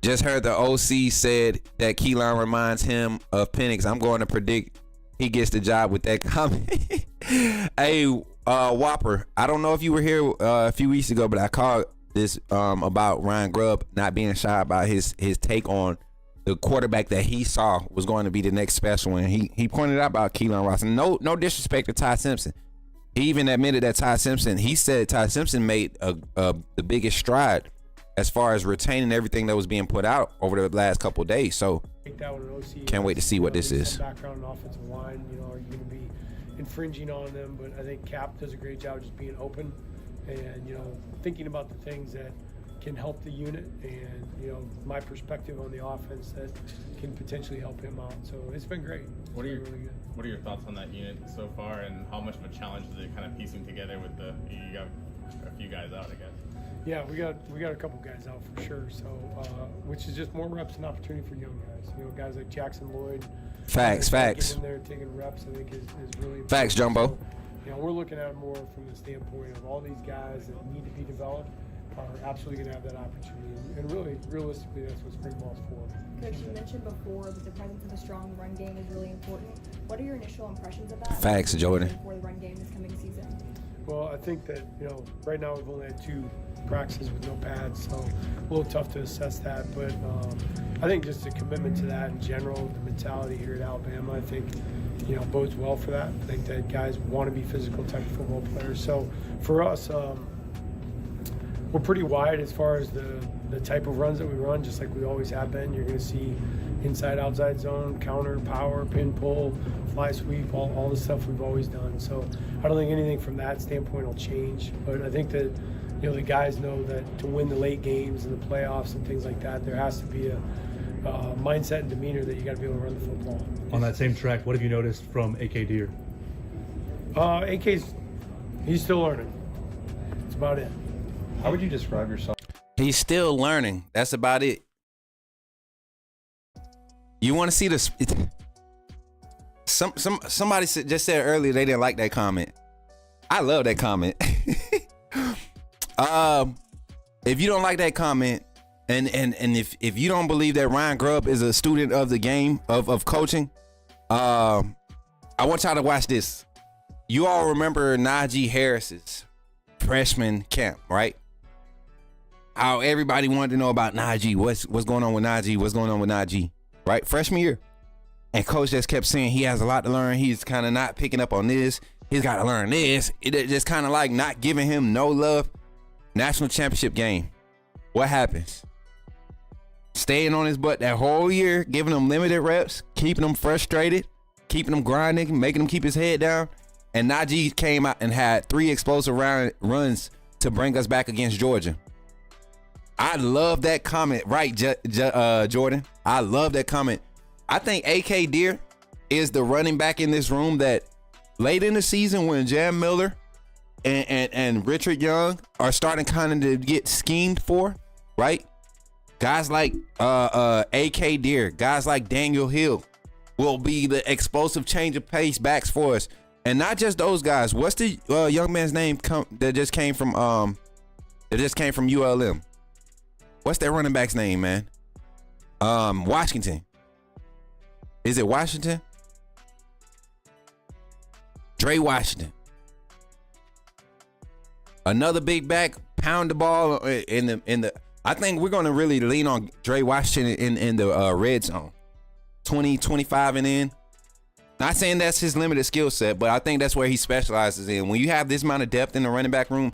Just heard the OC said that Keelan reminds him of Penix. I'm going to predict he gets the job with that comment. Hey, Whopper, I don't know if you were here a few weeks ago, but I called this about Ryan Grubb not being shy about his take on the quarterback that he saw was going to be the next special one. He pointed out about Keelan Ross. No disrespect to Ty Simpson. He even admitted that he said Ty Simpson made the biggest stride as far as retaining everything that was being put out over the last couple of days. So can't wait to see what this is. Background on offensive line, are you going to be infringing on them? But I think Cap does a great job just being open and, thinking about the things that can help the unit and, my perspective on the offense that can potentially help him out. So it's been great. What are your thoughts on that unit so far, and how much of a challenge is it kind of piecing together with you got a few guys out, I guess? Yeah, we got a couple guys out for sure. So, which is just more reps and opportunity for young guys. Guys like Jackson Lloyd. Facts. Getting in there, taking reps, I think is really important. Facts, Jumbo. So, we're looking at it more from the standpoint of all these guys that need to be developed are absolutely going to have that opportunity. And really, realistically, that's what spring ball's for. Coach, you mentioned before that the presence of a strong run game is really important. What are your initial impressions of that? Facts, Jordan. For the run game this coming season? Well, I think that, right now we've only had 2 practices with no pads, so a little tough to assess that. But, I think just the commitment to that in general, the mentality here at Alabama, I think, bodes well for that. I think that guys want to be physical type of football players. So for us, we're pretty wide as far as the type of runs that we run, just like we always have been. You're going to see inside, outside zone, counter, power, pin, pull, fly sweep, all the stuff we've always done. So I don't think anything from that standpoint will change. But I think that, the guys know that to win the late games and the playoffs and things like that, there has to be a mindset and demeanor that you got to be able to run the football. On that same track, what have you noticed from AK Deer? He's still learning. That's about it. How would you describe yourself? He's still learning. That's about it. You want to see this? Somebody just said earlier they didn't like that comment. I love that comment. If you don't like that comment, and if you don't believe that Ryan Grubb is a student of the game of coaching, I want y'all to watch this. You all remember Najee Harris's freshman camp, right? How everybody wanted to know about Najee. What's going on with Najee? What's going on with Najee? Right? Freshman year. And coach just kept saying he has a lot to learn. He's kind of not picking up on this. He's got to learn this. It just kind of like not giving him no love. National championship game. What happens? Staying on his butt that whole year, giving him limited reps, keeping him frustrated, keeping him grinding, making him keep his head down. And Najee came out and had 3 explosive runs to bring us back against Georgia. I love that comment, right, Jordan? I love that comment. I think AK Deer is the running back in this room that late in the season when Jam Miller and Richard Young are starting kind of to get schemed for, right? Guys like AK Deer, guys like Daniel Hill will be the explosive change of pace backs for us. And not just those guys. What's the young man's name that just came from ULM? What's that running back's name, man? Washington. Is it Washington? Dre Washington. Another big back, pound the ball in the. I think we're going to really lean on Dre Washington in the red zone. 20, 25 and in. Not saying that's his limited skill set, but I think that's where he specializes in. When you have this amount of depth in the running back room,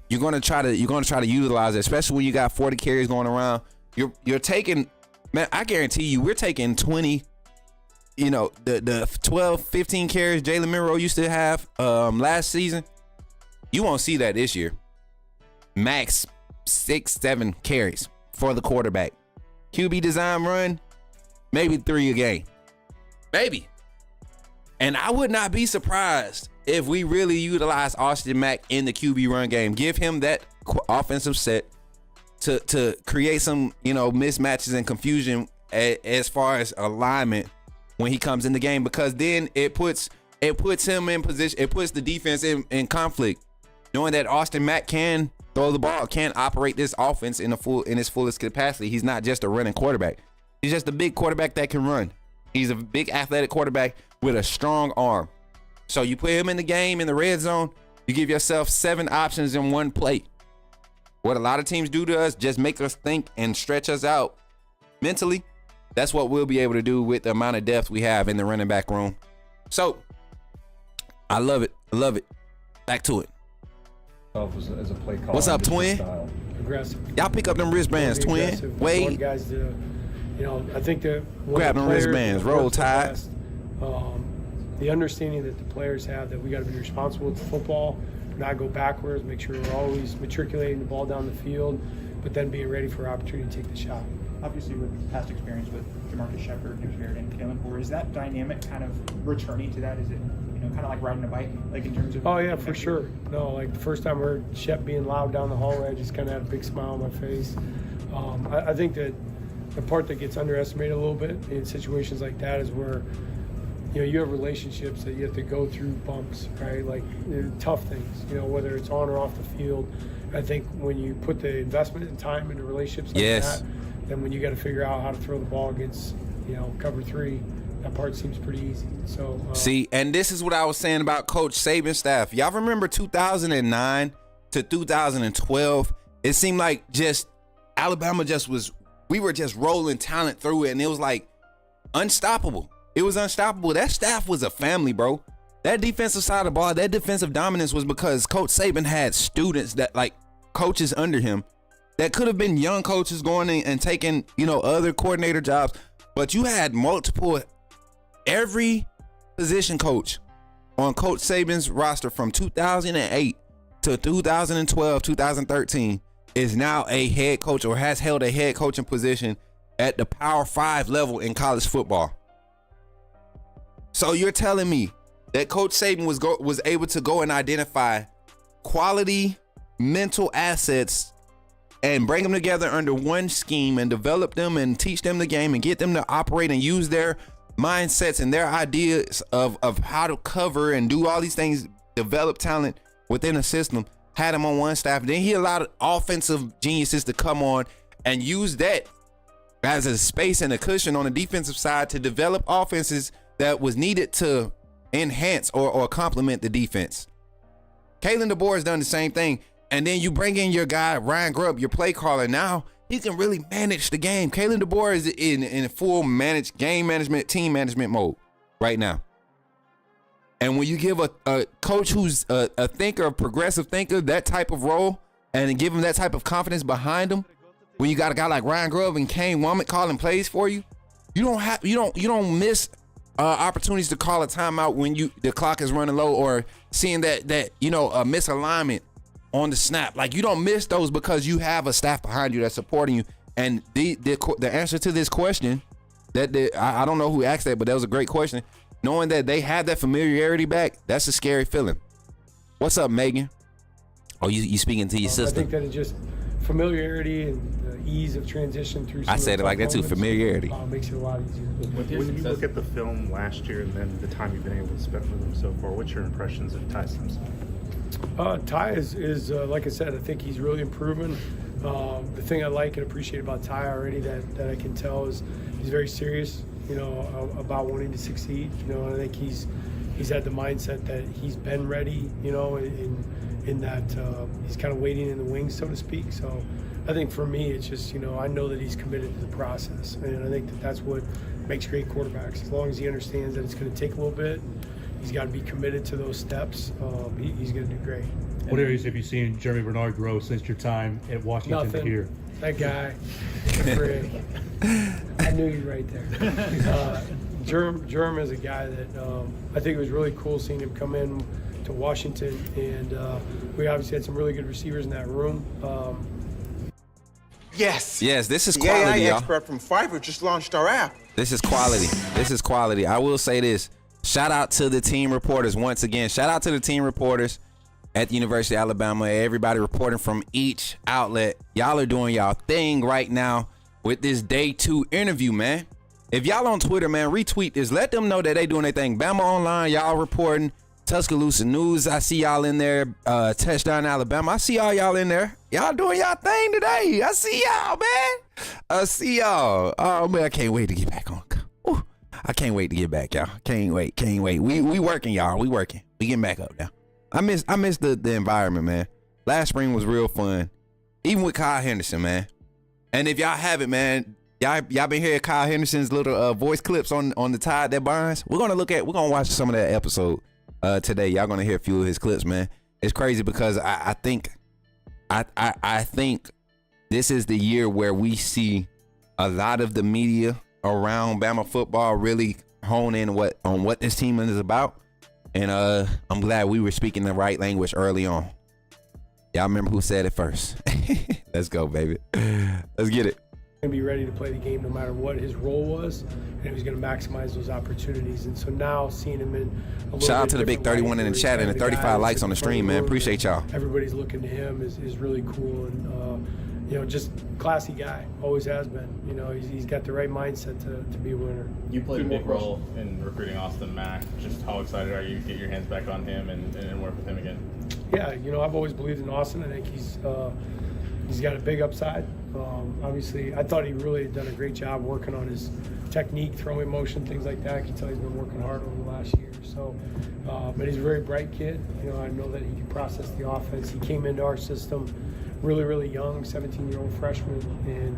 you're gonna try to utilize it, especially when you got 40 carries going around. You're taking, man, I guarantee you, we're taking 20, the 12, 15 carries Jalen Monroe used to have last season. You won't see that this year. Max 6, 7 carries for the quarterback. QB design run, maybe 3 a game. Maybe. And I would not be surprised if we really utilize Austin Mack in the QB run game. Give him that offensive set to create some, mismatches and confusion as far as alignment when he comes in the game, because then it puts him in position. It puts the defense in conflict, knowing that Austin Mack can throw the ball, can operate this offense in its fullest capacity. He's not just a running quarterback. He's just a big quarterback that can run. He's a big athletic quarterback with a strong arm. So you put him in the game in the red zone, you give yourself 7 options in one play. What a lot of teams do to us, just make us think and stretch us out mentally. That's what we'll be able to do with the amount of depth we have in the running back room. So I love it. I love it. Back to it. As a play caller, what's up, Twin? Aggressive. Y'all pick up them wristbands, Twin. Wade. Guys to, I think that grab them wristbands, roll tide. The understanding that the players have that we got to be responsible with the football, not go backwards, make sure we're always matriculating the ball down the field, but then being ready for an opportunity to take the shot. Obviously, with past experience with Jamarcus Shepard, Nick Merritt, and Kalen Ford, is that dynamic kind of returning to that? Is it kind of like riding a bike, like in terms of? Oh yeah, for sure. No, like the first time I heard Shep being loud down the hallway, I just kind of had a big smile on my face. I think that the part that gets underestimated a little bit in situations like that is where you have relationships that you have to go through bumps, right? Like tough things, whether it's on or off the field. I think when you put the investment and time into relationships like that, then when you got to figure out how to throw the ball against, cover 3, that part seems pretty easy. So see, and this is what I was saying about Coach Saban's staff. Y'all remember 2009 to 2012? It seemed like just Alabama just was we were just rolling talent through it, and it was like unstoppable. It was unstoppable. That staff was a family, bro. That defensive side of the ball, that defensive dominance was because Coach Saban had students that, like, coaches under him that could have been young coaches going in and taking, other coordinator jobs. But you had multiple, every position coach on Coach Saban's roster from 2008 to 2012, 2013 is now a head coach or has held a head coaching position at the Power 5 level in college football. So you're telling me that Coach Saban was able to go and identify quality mental assets and bring them together under one scheme and develop them and teach them the game and get them to operate and use their mindsets and their ideas of how to cover and do all these things, develop talent within a system, had him on one staff. Then he allowed offensive geniuses to come on and use that as a space and a cushion on the defensive side to develop offenses that was needed to enhance or complement the defense. Kalen DeBoer has done the same thing. And then you bring in your guy, Ryan Grubb, your play caller. Now he can really manage the game. Kalen DeBoer is in full game management, team management mode right now. And when you give a coach who's a thinker, a progressive thinker, that type of role, and give him that type of confidence behind him, when you got a guy like Ryan Grubb and Kane Womack calling plays for you, you don't miss opportunities to call a timeout when the clock is running low or seeing that a misalignment on the snap. Like, you don't miss those because you have a staff behind you that's supporting you. And the answer to this question, I don't know who asked that, but that was a great question. Knowing that they have that familiarity back, that's a scary feeling. What's up, Megan? Oh, you speaking to your sister? I think that it's just familiarity and the ease of transition through. I said it like that too, familiarity. Makes it a lot easier. When you look at the film last year and then the time you've been able to spend with him so far, what's your impressions of Ty Simpson? Ty is like I said, I think he's really improving. The thing I like and appreciate about Ty already that I can tell is he's very serious, about wanting to succeed. And I think he's had the mindset that he's been ready, in that he's kind of waiting in the wings, so to speak. So I think for me, it's just, I know that he's committed to the process. And I think that's what makes great quarterbacks. As long as he understands that it's going to take a little bit, he's got to be committed to those steps. He's going to do great. What areas have you seen Jeremy Bernard grow since your time at Washington to here? That guy, I knew you right there. Jerm is a guy that I think it was really cool seeing him come in to Washington, and we obviously had some really good receivers in that room. Yes, this is the quality, AI y'all. expert from Fiverr just launched our app. This is quality. I will say this. Shout out to the team reporters once again. Shout out to the team reporters at the University of Alabama. Everybody reporting from each outlet. Y'all are doing y'all thing right now with this day 2 interview, man. If y'all on Twitter, man, retweet this. Let them know that they doing their thing. Bama Online, y'all reporting. Tuscaloosa News, I see y'all in there. Touchdown Alabama, I see all y'all in there. Y'all doing y'all thing today. I see y'all, man. I see y'all. Oh, man, I can't wait to get back on. Ooh, I can't wait to get back, y'all. Can't wait. We working, y'all. We working. We getting back up now. I miss the environment, man. Last spring was real fun. Even with Kyle Henderson, man. And if y'all haven't, man, y'all been hearing Kyle Henderson's little voice clips on the Tide That Binds. We're gonna watch some of that episode today. Y'all gonna hear a few of his clips, man. It's crazy because I think this is the year where we see a lot of the media around Bama football really hone in on what this team is about. And I'm glad we were speaking the right language early on. Y'all remember who said it first. Let's go, baby. Let's get it. Going to be ready to play the game no matter what his role was, and he was going to maximize those opportunities. And so now seeing him in a little shout out bit to the big different 31 in the light, chat and the 35 likes on the stream, man. Appreciate y'all. Everybody's looking to him is really cool, and just classy guy, always has been. He's got the right mindset to be a winner. You played a big role in recruiting Austin Mack. Just how excited are you to get your hands back on him and work with him again? Yeah, I've always believed in Austin. I think he's got a big upside. Obviously, I thought he really had done a great job working on his technique, throwing motion, things like that. I can tell he's been working hard over the last year. So, but he's a very bright kid. I know that he can process the offense. He came into our system really, really young, 17-year-old freshman, and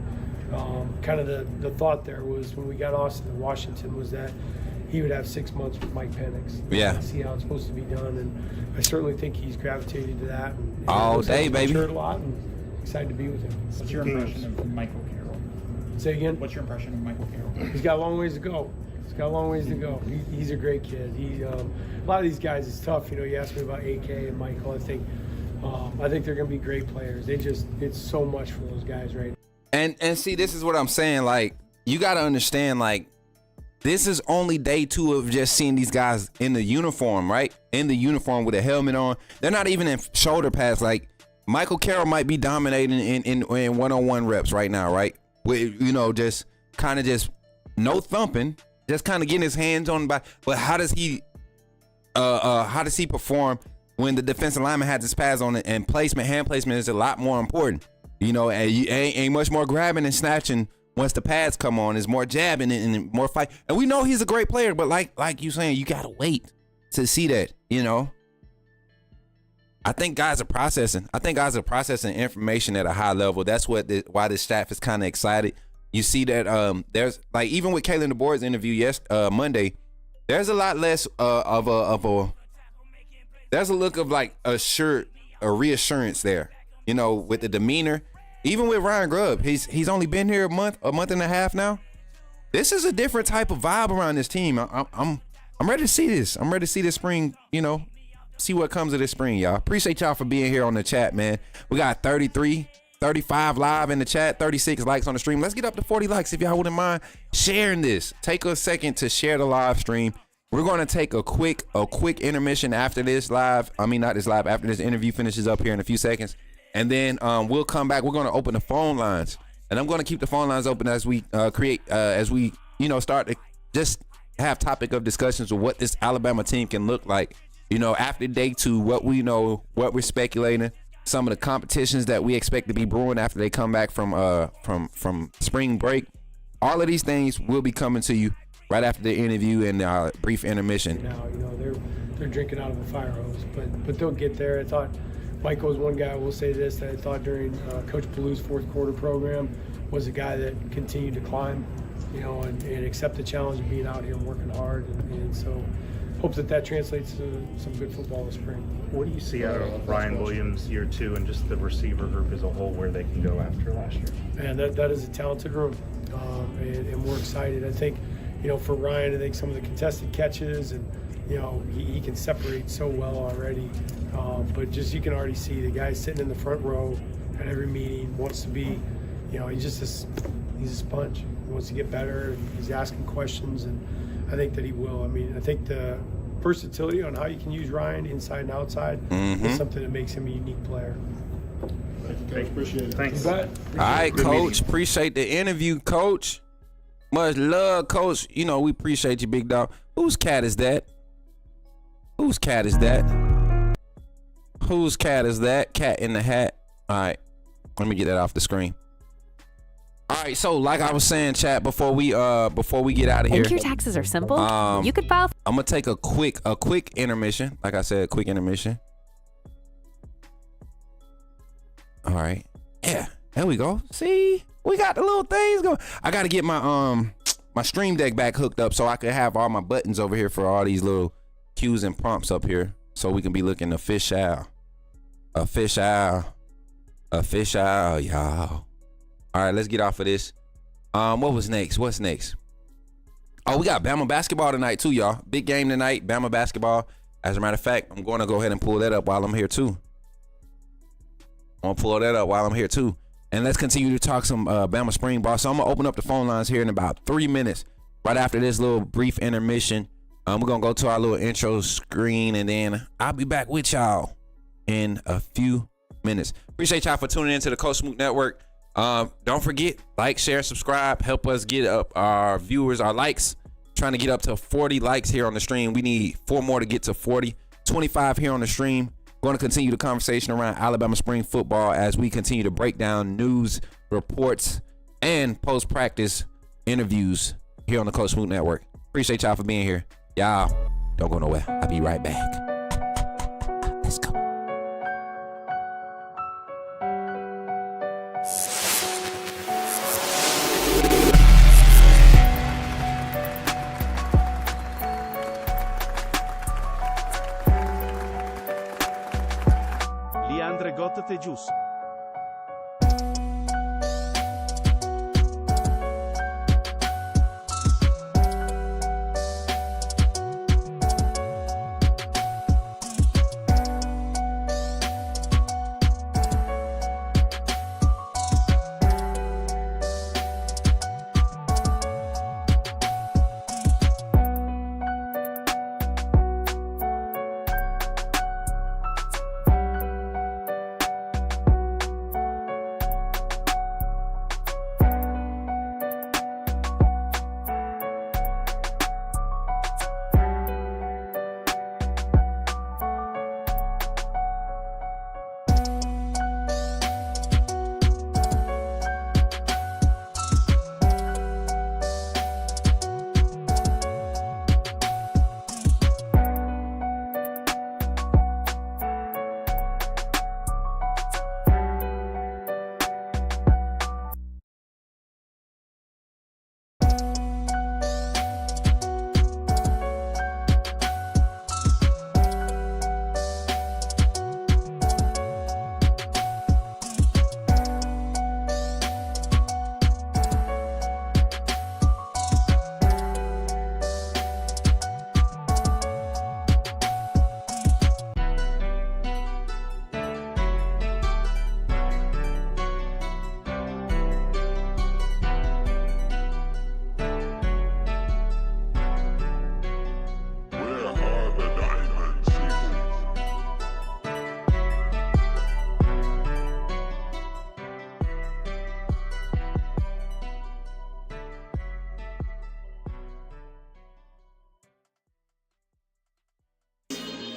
kind of the thought there was when we got Austin to Washington was that he would have 6 months with Mike Penix. Yeah. See how it's supposed to be done, and I certainly think he's gravitated to that. And All day, baby. Matured a lot, and excited to be with him. What's your impression of Michael Carroll? Say again? What's your impression of Michael Carroll? He's got a long ways to go. He's got a long ways to go. He's a great kid. A lot of these guys, it's tough. You ask me about AK and Michael. I think they're going to be great players. It's so much for those guys right now. And see, this is what I'm saying. Like, you got to understand, like, this is only day 2 of just seeing these guys in the uniform, right? In the uniform with a helmet on. They're not even in shoulder pads. Like, Michael Carroll might be dominating in one-on-one reps right now, right? With, just kind of just no thumping, just kind of getting his hands on by. But how does he perform when the defensive lineman has his pads on it, and hand placement is a lot more important. And ain't much more grabbing and snatching once the pads come on. It's more jabbing and more fight. And we know he's a great player, but like you saying, you gotta wait to see that. I think guys are processing. Information at a high level. That's why this staff is kind of excited. You see that there's like, even with Kalen DeBoer's interview Monday, there's a lot less there's a look of like a reassurance there. With the demeanor. Even with Ryan Grubb, he's only been here a month and a half now. This is a different type of vibe around this team. I'm ready to see this. I'm ready to see this spring, see what comes of this spring, y'all. Appreciate y'all for being here on the chat, man. We got 35 live in the chat, 36 likes on the stream. Let's get up to 40 likes if y'all wouldn't mind sharing this. Take a second to share the live stream. We're going to take a quick intermission after this live. After this interview finishes up here in a few seconds. And then we'll come back. We're going to open the phone lines, and I'm going to keep the phone lines open as we start to just have topic of discussions of what this Alabama team can look like. After day 2, what we know, what we're speculating, some of the competitions that we expect to be brewing after they come back from spring break. All of these things will be coming to you right after the interview and our brief intermission. Now, they're drinking out of a fire hose, but they'll get there. I thought Michael was one guy, I will say this, that I thought during Coach Blue's fourth quarter program was a guy that continued to climb, and accept the challenge of being out here and working hard. And so hope that translates to some good football this spring. What do you see out of Ryan Williams year 2 and just the receiver group as a whole, where they can go after last year? Man, that is a talented room, and we're excited. I think, for Ryan, I think some of the contested catches and, he can separate so well already. But just you can already see the guy sitting in the front row at every meeting wants to be, he's a sponge. He wants to get better, and he's asking questions, and I think that he will. I think the versatility on how you can use Ryan inside and outside is something that makes him a unique player. Appreciate it. Thanks. All right, Coach. Appreciate the interview, Coach. Much love, Coach. We appreciate you, big dog. Whose cat is that? Whose cat is that? Whose cat is that? Cat in the hat. All right. Let me get that off the screen. All right. So, like I was saying, chat, before we get out of here. Think your taxes are simple? You could file. I'm gonna take a quick intermission. Like I said, a quick intermission. All right. Yeah. There we go. See, we got the little things going. I got to get my my Stream Deck back hooked up so I can have all my buttons over here for all these little cues and prompts up here, so we can be looking official, y'all. All right, let's get off of this. What was next? What's next? Oh, we got Bama basketball tonight too, y'all. Big game tonight, Bama basketball. As a matter of fact, I'm going to go ahead and pull that up while I'm here too. And let's continue to talk some Bama spring ball. So I'm gonna open up the phone lines here in about 3 minutes, right after this little brief intermission. We're going to go to our little intro screen, and then I'll be back with y'all in a few minutes. Appreciate y'all for tuning into the Coach Smook Network. Don't forget, like, share, subscribe. Help us get up our viewers, our likes. Trying to get up to 40 likes here on the stream. We need 4 more to get to 40. 25 here on the stream. Going to continue the conversation around Alabama spring football as we continue to break down news, reports, and post-practice interviews here on the Coach Smook Network. Appreciate y'all for being here. Y'all, don't go nowhere. I'll be right back. Let's go. giusto.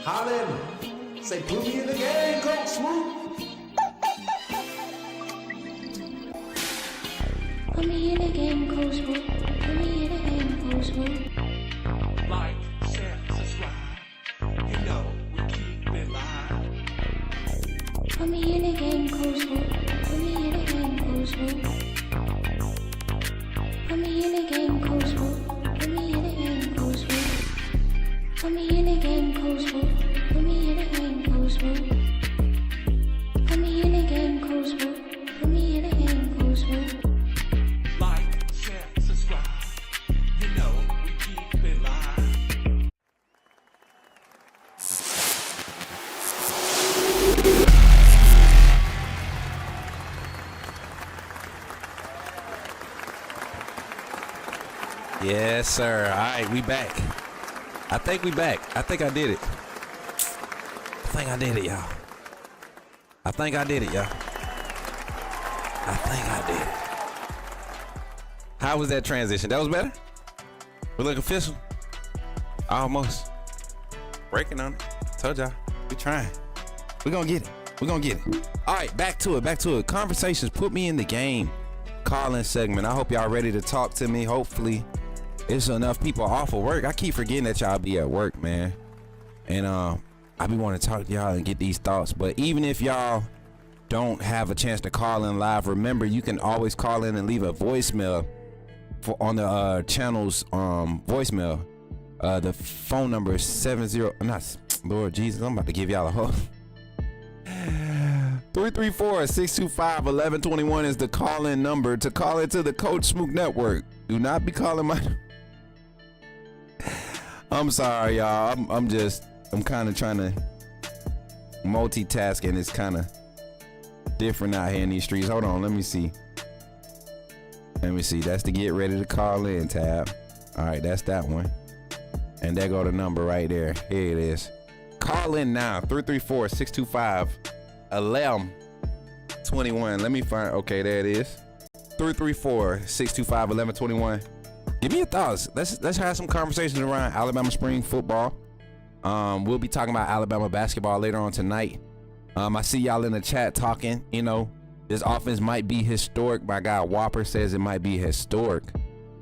Hollin', say put me in the game, Coach Smook. Put me in the game, Coach Smook. Put me in the game, Coach Smook. Like, share, subscribe. You know we keep it live. Put me in the game, Coach Smook. Put me in the game, Coach Smook. Put me in the game, Coach Smook. Put me in the game, Coach Smook. Put me in the game, Coach Smook. Put me in the game, Coach Smook. Put me in the game, Coach Smook. Put me in the game, Coach Smook. Like, share, subscribe. You know we keep it live. Yes, sir. All right, we back. I think we back. I think I did it. I think I did it, y'all. I think I did it, y'all. I think I did it. How was that transition? That was better? We look official? Almost. Breaking on it. Told y'all. We trying. We gonna get it. We gonna get it. All right, back to it. Back to it. Conversations. Put me in the game. Call-in segment. I hope y'all ready to talk to me. Hopefully it's enough people off of work. I keep forgetting that y'all be at work, man. And I be wanting to talk to y'all and get these thoughts. But even if y'all don't have a chance to call in live, remember you can always call in and leave a voicemail on the channel's voicemail. The phone number is 70. Lord Jesus, I'm about to give y'all a whole 334-625-1121 is the call-in number to call into the Coach Smook Network. Do not be calling my. I'm sorry, y'all. I'm kind of trying to multitask, and it's kind of different out here in these streets. Hold on, let me see. That's the get ready to call in tab. All right, that's that one. And there go the number right there. Here it is. Call in now. 334-625-1121. Let me find. Okay, there it is. 334-625-1121. Give me your thoughts. Let's have some conversations around Alabama spring football. We'll be talking about Alabama basketball later on tonight. I see y'all in the chat talking. You know, this offense might be historic. My guy Whopper says it might be historic.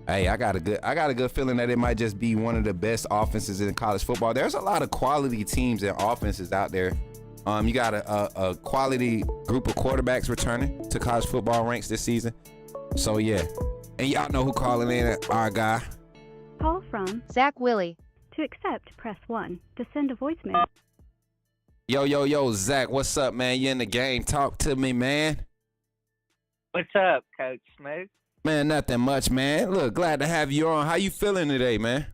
Hey, I got a good feeling that it might just be one of the best offenses in college football. There's a lot of quality teams and offenses out there. You got a quality group of quarterbacks returning to college football ranks this season. So yeah, and y'all know who calling in, our guy. Call from Zach Willie. To accept, press 1. To send a voicemail. Yo, Zach, what's up, man? You in the game? Talk to me, man. What's up, Coach Smook? Man, nothing much, man. Look, glad to have you on. How you feeling today, man?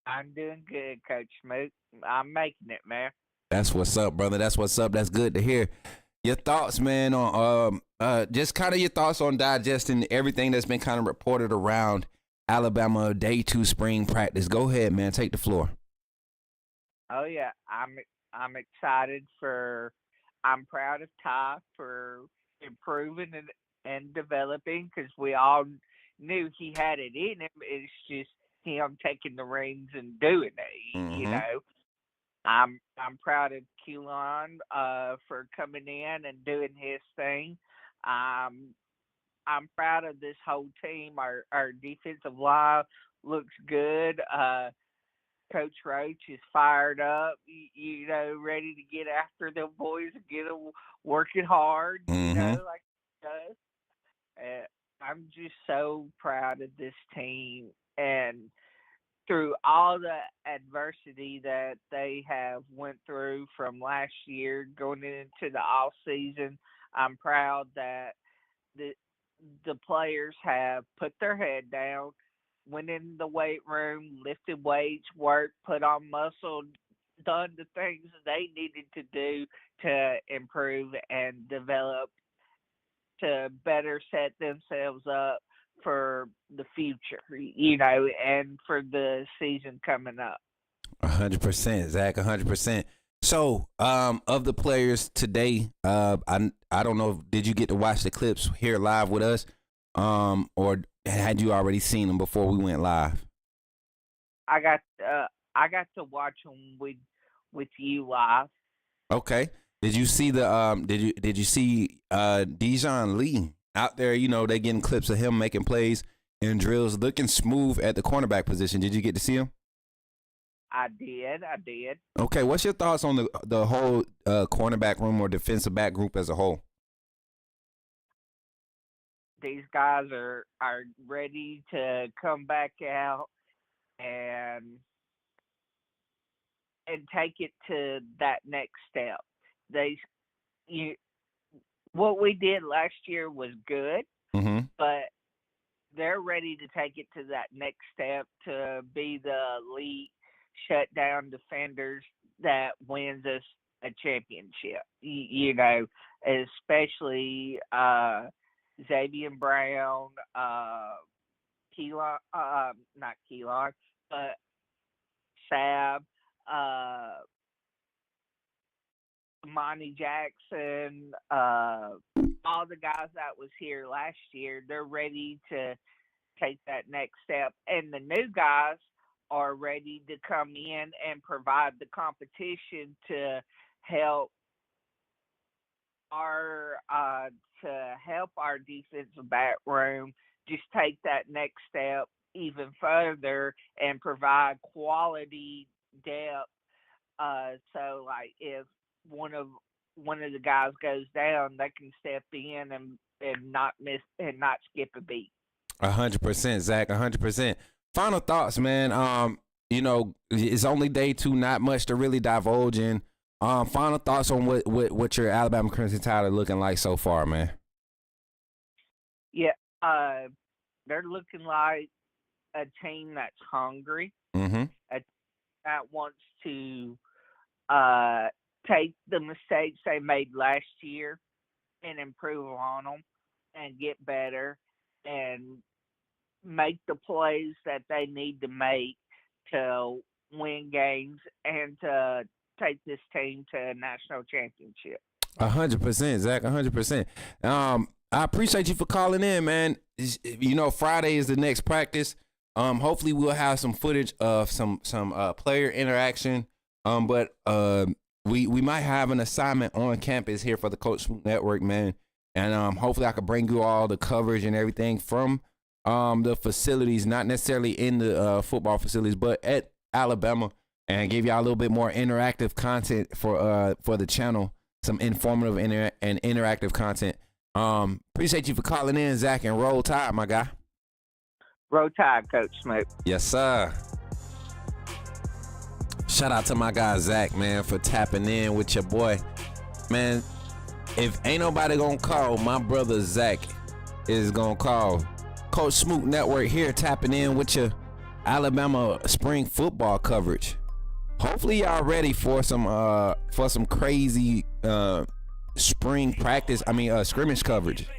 I'm doing good, Coach Smook. I'm making it, man. That's what's up, brother. That's what's up. That's good to hear. Your thoughts, man, on just kind of your thoughts on digesting everything that's been kind of reported around Alabama day 2 spring practice. Go ahead, man. Take the floor. Oh yeah, I'm excited I'm proud of Ty for improving and developing, because we all knew he had it in him. It's just him taking the reins and doing it. Mm-hmm. You know, I'm proud of Keelan for coming in and doing his thing. I'm proud of this whole team. Our defensive line looks good. Coach Roach is fired up, you know, ready to get after them boys and get them working hard, you know, like he does. I'm just so proud of this team, and through all the adversity that they have went through from last year going into the off season, I'm proud that the players have put their head down, went in the weight room, lifted weights, worked, put on muscle, done the things they needed to do to improve and develop to better set themselves up for the future, you know, and for the season coming up. 100%, Zach, 100%. So, of the players today, I don't know, did you get to watch the clips here live with us, or had you already seen them before we went live? I got to watch them with you live. Okay. Did you see did you see Dijon Lee out there? You know, they getting clips of him making plays and drills, looking smooth at the cornerback position. Did you get to see him? I did. Okay, what's your thoughts on the whole cornerback room or defensive back group as a whole? These guys are ready to come back out and take it to that next step. What we did last year was good, but they're ready to take it to that next step to be the elite shutdown defenders that wins us a championship. You know, especially Xavier Brown, Keelan, not Keelan, but Sab, Monty Jackson, all the guys that was here last year, they're ready to take that next step. And the new guys are ready to come in and provide the competition to help our defensive back room just take that next step even further and provide quality depth. So like if one of the guys goes down, they can step in and not miss and not skip a beat. 100%, Zach. 100%. Final thoughts, man. You know, it's only day 2, not much to really divulge in. Final thoughts on what your Alabama Crimson Tide are looking like so far, man. Yeah, they're looking like a team that's hungry, that wants to take the mistakes they made last year and improve on them and get better and make the plays that they need to make to win games and to take this team to a national championship. 100%, Zach. 100%. I appreciate you for calling in, man. You know, Friday is the next practice. Hopefully we'll have some footage of some player interaction. But we might have an assignment on campus here for the Coach Smook Network, man. And hopefully I can bring you all the coverage and everything from the facilities, not necessarily in the football facilities, but at Alabama, and give y'all a little bit more interactive content for the channel, some informative and interactive content. Appreciate you for calling in, Zach, and roll tide, my guy. Roll tide, Coach Smook. Yes, sir. Shout out to my guy Zach, man, for tapping in with your boy. Man, if ain't nobody gonna call, my brother Zach is gonna call. Coach Smook Network here tapping in with your Alabama spring football coverage. Hopefully y'all ready for some crazy spring practice. Scrimmage coverage.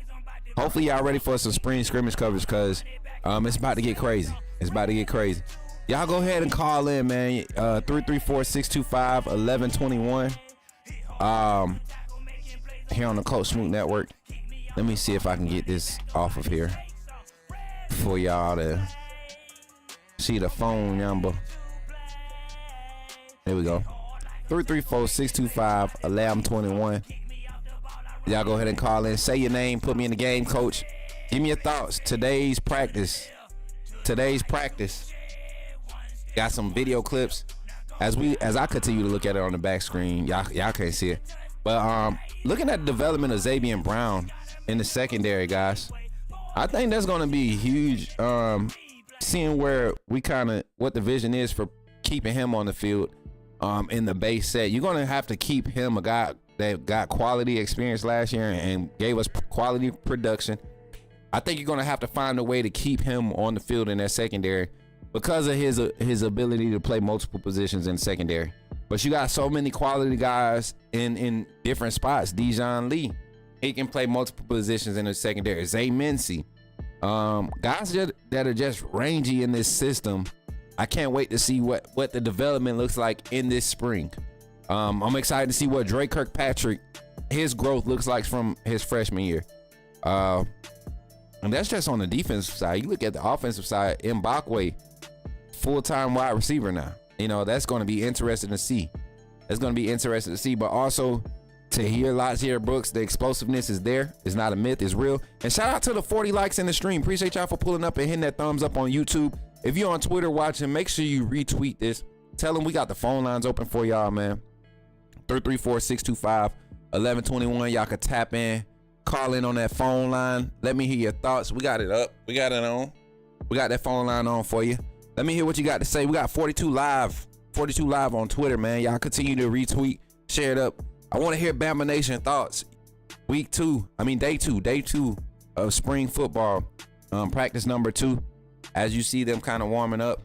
Hopefully y'all ready for some spring scrimmage coverage because it's about to get crazy. It's about to get crazy. Y'all go ahead and call in, man. 334-625-1121. Here on the Coach Smook Network. Let me see if I can get this off of here for y'all to see the phone number. There we go. 334-625-1121. Y'all go ahead and call in. Say your name. Put me in the game, coach. Give me your thoughts. Today's practice. Got some video clips. As I continue to look at it on the back screen, y'all can't see it. But looking at the development of Xavier Brown in the secondary, guys, I think that's going to be huge. Seeing what the vision is for keeping him on the field in the base set. You're going to have to keep him a guy that got quality experience last year and gave us quality production. I think you're going to have to find a way to keep him on the field in that secondary because of his ability to play multiple positions in secondary. But you got so many quality guys in different spots. Dijon Lee, he can play multiple positions in the secondary. Zay Mincy, guys that are just rangy in this system. I can't wait to see what the development looks like in this spring. I'm excited to see what Drake Kirkpatrick, his growth looks like from his freshman year. And that's just on the defensive side. You look at the offensive side, Mbakwe, full-time wide receiver now. That's going to be interesting to see. But also to hear Lazier Brooks, the explosiveness is there. It's not a myth, it's real. And shout out to the 40 likes in the stream. Appreciate y'all for pulling up and hitting that thumbs up on YouTube. If you're on Twitter watching, make sure you retweet this. Tell them we got the phone lines open for y'all, man. 334-625-1121. Y'all can tap in, call in on that phone line. Let me hear your thoughts. We got it up. We got it on. We got that phone line on for you. Let me hear what you got to say. We got 42 live on Twitter, man. Y'all continue to retweet, share it up. I want to hear Bama Nation thoughts. Day two of spring football, practice number 2. As you see them kind of warming up,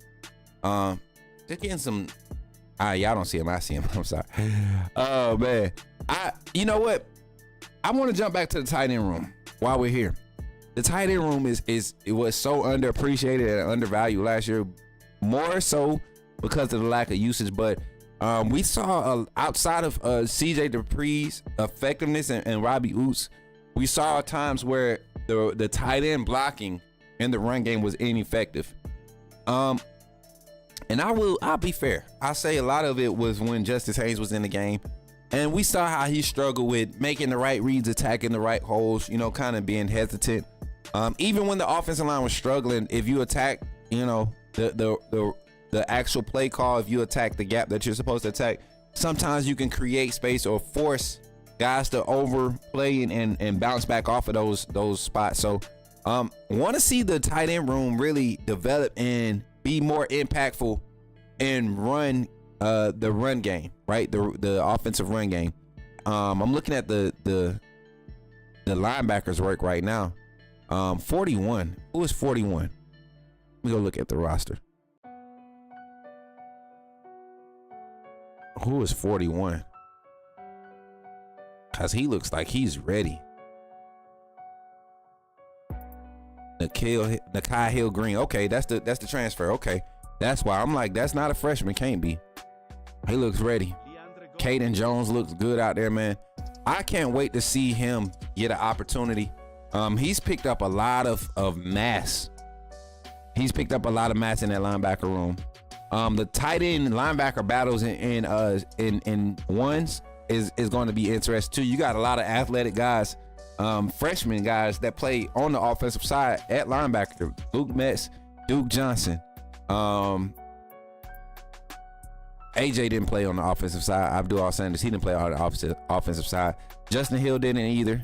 they're getting some. Y'all don't see him. I see him. I'm sorry. Oh man, you know what? I want to jump back to the tight end room while we're here. The tight end room it was so underappreciated and undervalued last year, more so because of the lack of usage. But we saw outside of CJ Dupree's effectiveness and Robbie Oots, we saw times where the tight end blocking in the run game was ineffective. And I'll be fair. I'll say a lot of it was when Justice Haynes was in the game. And we saw how he struggled with making the right reads, attacking the right holes, kind of being hesitant. Even when the offensive line was struggling, if you attack, the actual play call, if you attack the gap that you're supposed to attack, sometimes you can create space or force guys to overplay and bounce back off of those spots. So want to see the tight end room really develop and be more impactful and run the run game, right? The offensive run game. I'm looking at the linebackers work right now. 41. Who is 41? Let me go look at the roster. Who is 41? Cause he looks like he's ready. Nakai Hill Green. Okay, that's the transfer. Okay, that's why I'm like, that's not a freshman. Can't be. He looks ready. Caden Jones looks good out there, man. I can't wait to see him get an opportunity. He's picked up a lot of mass. He's picked up a lot of mass in that linebacker room. The tight end linebacker battles in 1's is going to be interesting too. You got a lot of athletic guys. Freshman guys that play on the offensive side at linebacker. Luke Metz, Duke Johnson. AJ didn't play on the offensive side. Abdul Sanders, he didn't play on the offensive side. Justin Hill didn't either.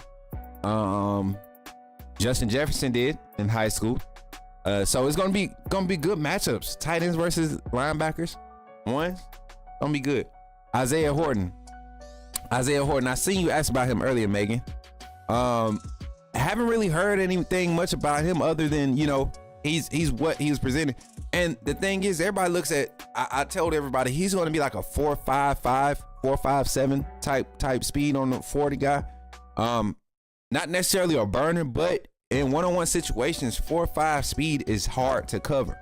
Justin Jefferson did in high school. So it's gonna be good matchups. Tight ends versus linebackers. 1's. Gonna be good. Isaiah Horton. I seen you ask about him earlier, Megan. Haven't really heard anything much about him other than, you know, he's what he was presenting. And the thing is, everybody looks at, I told everybody he's going to be like a 4.55, 4.57 type speed on the 40 guy. Not necessarily a burner, but in one-on-one situations, 4.5 speed is hard to cover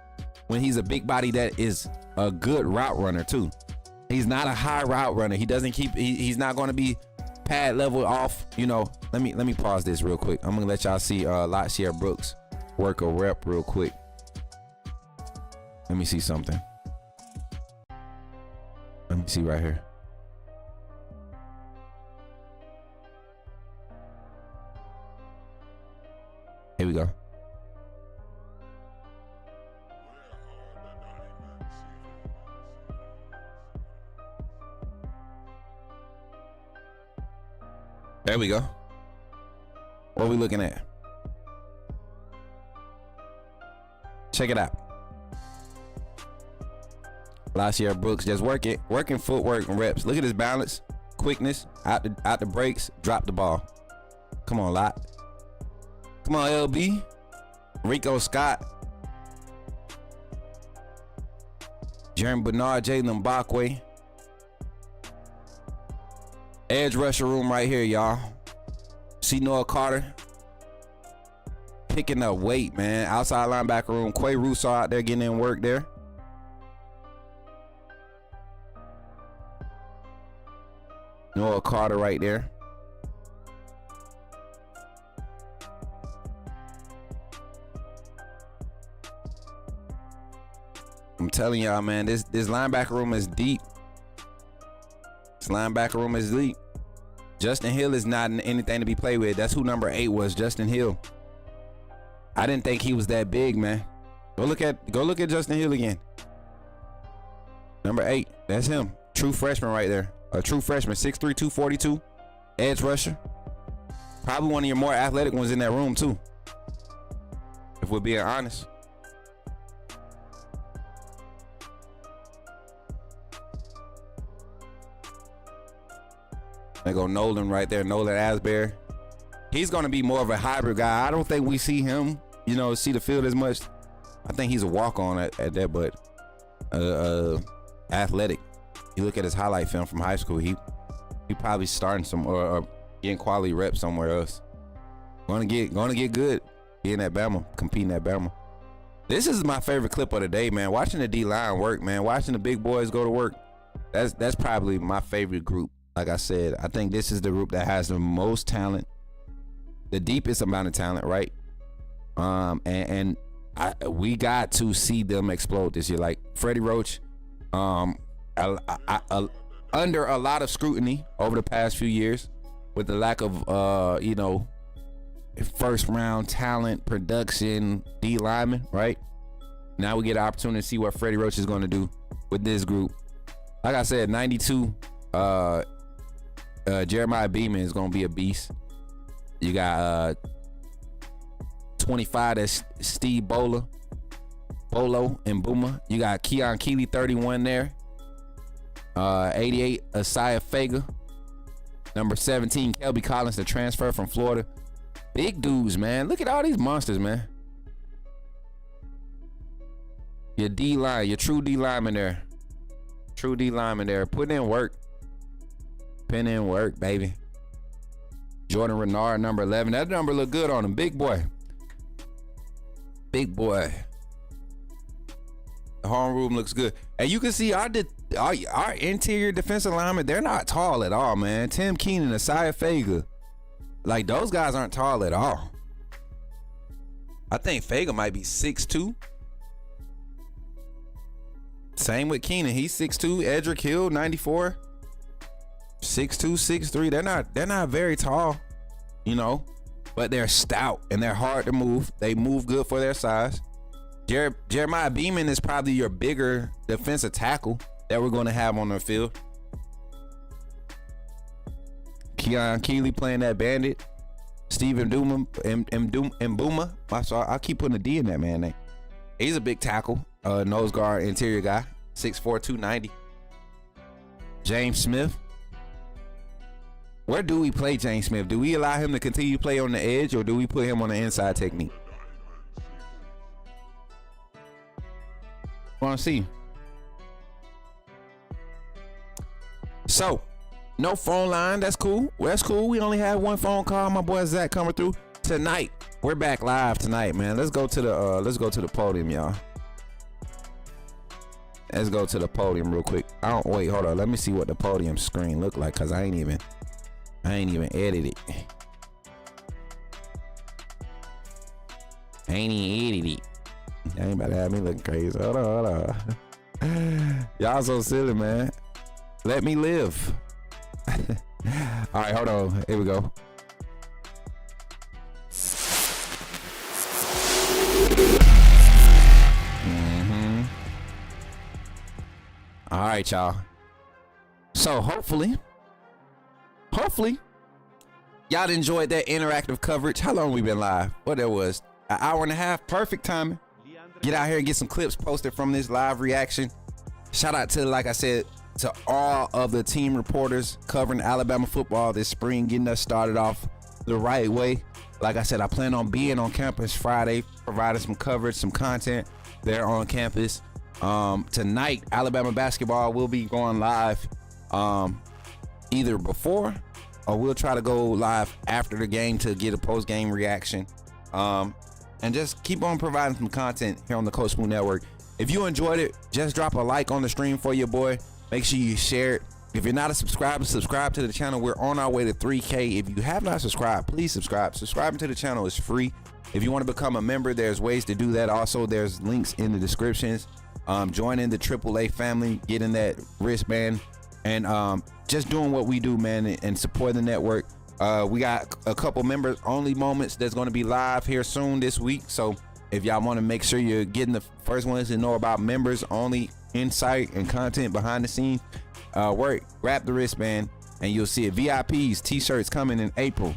when he's a big body that is a good route runner too. He's not a high route runner. He doesn't keep, he's not going to be pad level off, you know. Let me pause this real quick. I'm gonna let y'all see Latshier Brooks work a rep real quick. Let me see something. Let me see right here. Here we go. There we go. What are we looking at? Check it out. Latshier Brooks just working footwork and reps. Look at his balance, quickness, out the breaks, drop the ball. Come on, Lot. Come on, LB. Rico Scott. Jeremy Bernard, Jalen Mbakwe. Edge rusher room right here, y'all. See Noah Carter picking up weight, man. Outside linebacker room. Quay Russo out there getting in work there. Noah Carter right there. I'm telling y'all, man, this linebacker room is deep. This linebacker room is deep. Justin Hill is not anything to be played with. That's who number 8 was, Justin Hill. I didn't think he was that big, man. Go look at Justin Hill again. Number 8, that's him. True freshman right there. A true freshman, 6'3", 242, edge rusher. Probably one of your more athletic ones in that room too, if we're being honest. There go Nolan right there, Nolan Asbury. He's gonna be more of a hybrid guy. I don't think we see him, you know, see the field as much. I think he's a walk-on at that, but athletic. You look at his highlight film from high school, he probably starting some or getting quality reps somewhere else. Gonna get good being at Bama, competing at Bama. This is my favorite clip of the day, man. Watching the D-line work, man. Watching the big boys go to work. That's probably my favorite group. Like I said, I think this is the group that has the most talent, the deepest amount of talent, right? We got to see them explode this year. Like Freddie Roach, under a lot of scrutiny over the past few years with the lack of you know, first round talent, production, D lineman, right? Now we get an opportunity to see what Freddie Roach is going to do with this group. Like I said, 92 Jeremiah Beeman is going to be a beast. You got 25, that's Steve Bolo and Boomer. You got Keon Keeley, 31 there. 88, Asaya Fager. Number 17, Kelby Collins, the transfer from Florida. Big dudes, man. Look at all these monsters, man. Your D-line, your true D-lineman there. True D-lineman there. Put in work. Pin in work, baby. Jordan Renard, number 11. That number look good on him. Big boy. Big boy. The home room looks good. And you can see our interior defensive linemen, they're not tall at all, man. Tim Keenan, Asaya Fager. Like, those guys aren't tall at all. I think Fager might be 6'2". Same with Keenan. He's 6'2". Edric Hill, 94. 6'2", 6'3". They're not very tall, you know, but they're stout and they're hard to move. They move good for their size. Jeremiah Beeman is probably your bigger defensive tackle that we're going to have on the field. Keon Keeley playing that bandit. Steven Mbuma. I keep putting a D in that man name. He's a big tackle, nose guard, interior guy, 6'4", 290. James Smith. Where do we play James Smith? Do we allow him to continue to play on the edge, or do we put him on the inside technique? Want to see. So, no phone line. That's cool. Well, that's cool. We only had one phone call. My boy Zach coming through tonight. We're back live tonight, man. Let's go to the podium, y'all. Let's go to the podium real quick. Wait, hold on. Let me see what the podium screen look like, cause I ain't even edited it. I ain't even edited it. I ain't about to have me looking crazy. Hold on. Y'all so silly, man. Let me live. All right, hold on. Here we go. All right, y'all. So hopefully, y'all enjoyed that interactive coverage. How long we been live? What that was? An hour and a half. Perfect timing. Get out here and get some clips posted from this live reaction. Shout out to, like I said, to all of the team reporters covering Alabama football this spring, getting us started off the right way. Like I said, I plan on being on campus Friday, providing some coverage, some content there on campus. Tonight, Alabama basketball will be going live either before, or we'll try to go live after the game to get a post-game reaction. And just keep on providing some content here on the Coach Smook Network. If you enjoyed it, just drop a like on the stream for your boy. Make sure you share it. If you're not a subscriber, subscribe to the channel. We're on our way to 3K. If you have not subscribed, please subscribe. Subscribing to the channel is free. If you want to become a member, there's ways to do that. Also, there's links in the descriptions. Joining the AAA family, getting that wristband, and just doing what we do, man, and support the network. We got a couple members only moments that's going to be live here soon this week. So if y'all want to make sure you're getting the first ones to know about members only insight and content behind the scenes, grab the wristband and you'll see it. VIPs, t-shirts coming in April.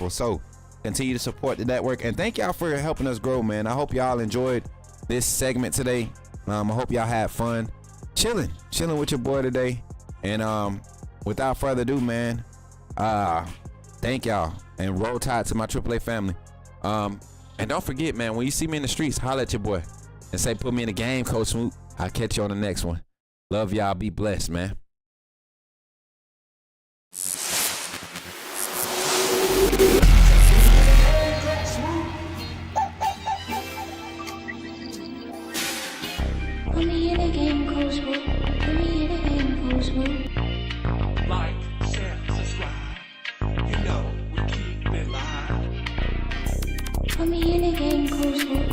So continue to support the network, and thank y'all for helping us grow, man. I hope y'all enjoyed this segment today. I hope y'all had fun chilling with your boy today. And without further ado, man, thank y'all, and roll tide to my AAA family. And don't forget, man, when you see me in the streets, holla at your boy and say, put me in the game, Coach Smook. I'll catch you on the next one. Love y'all. Be blessed, man. Put me in a game, Coach Smook. Put me in a game, Coach Smook. Like, share, subscribe. You know we keep it live. Put me in a game, Coach Smook.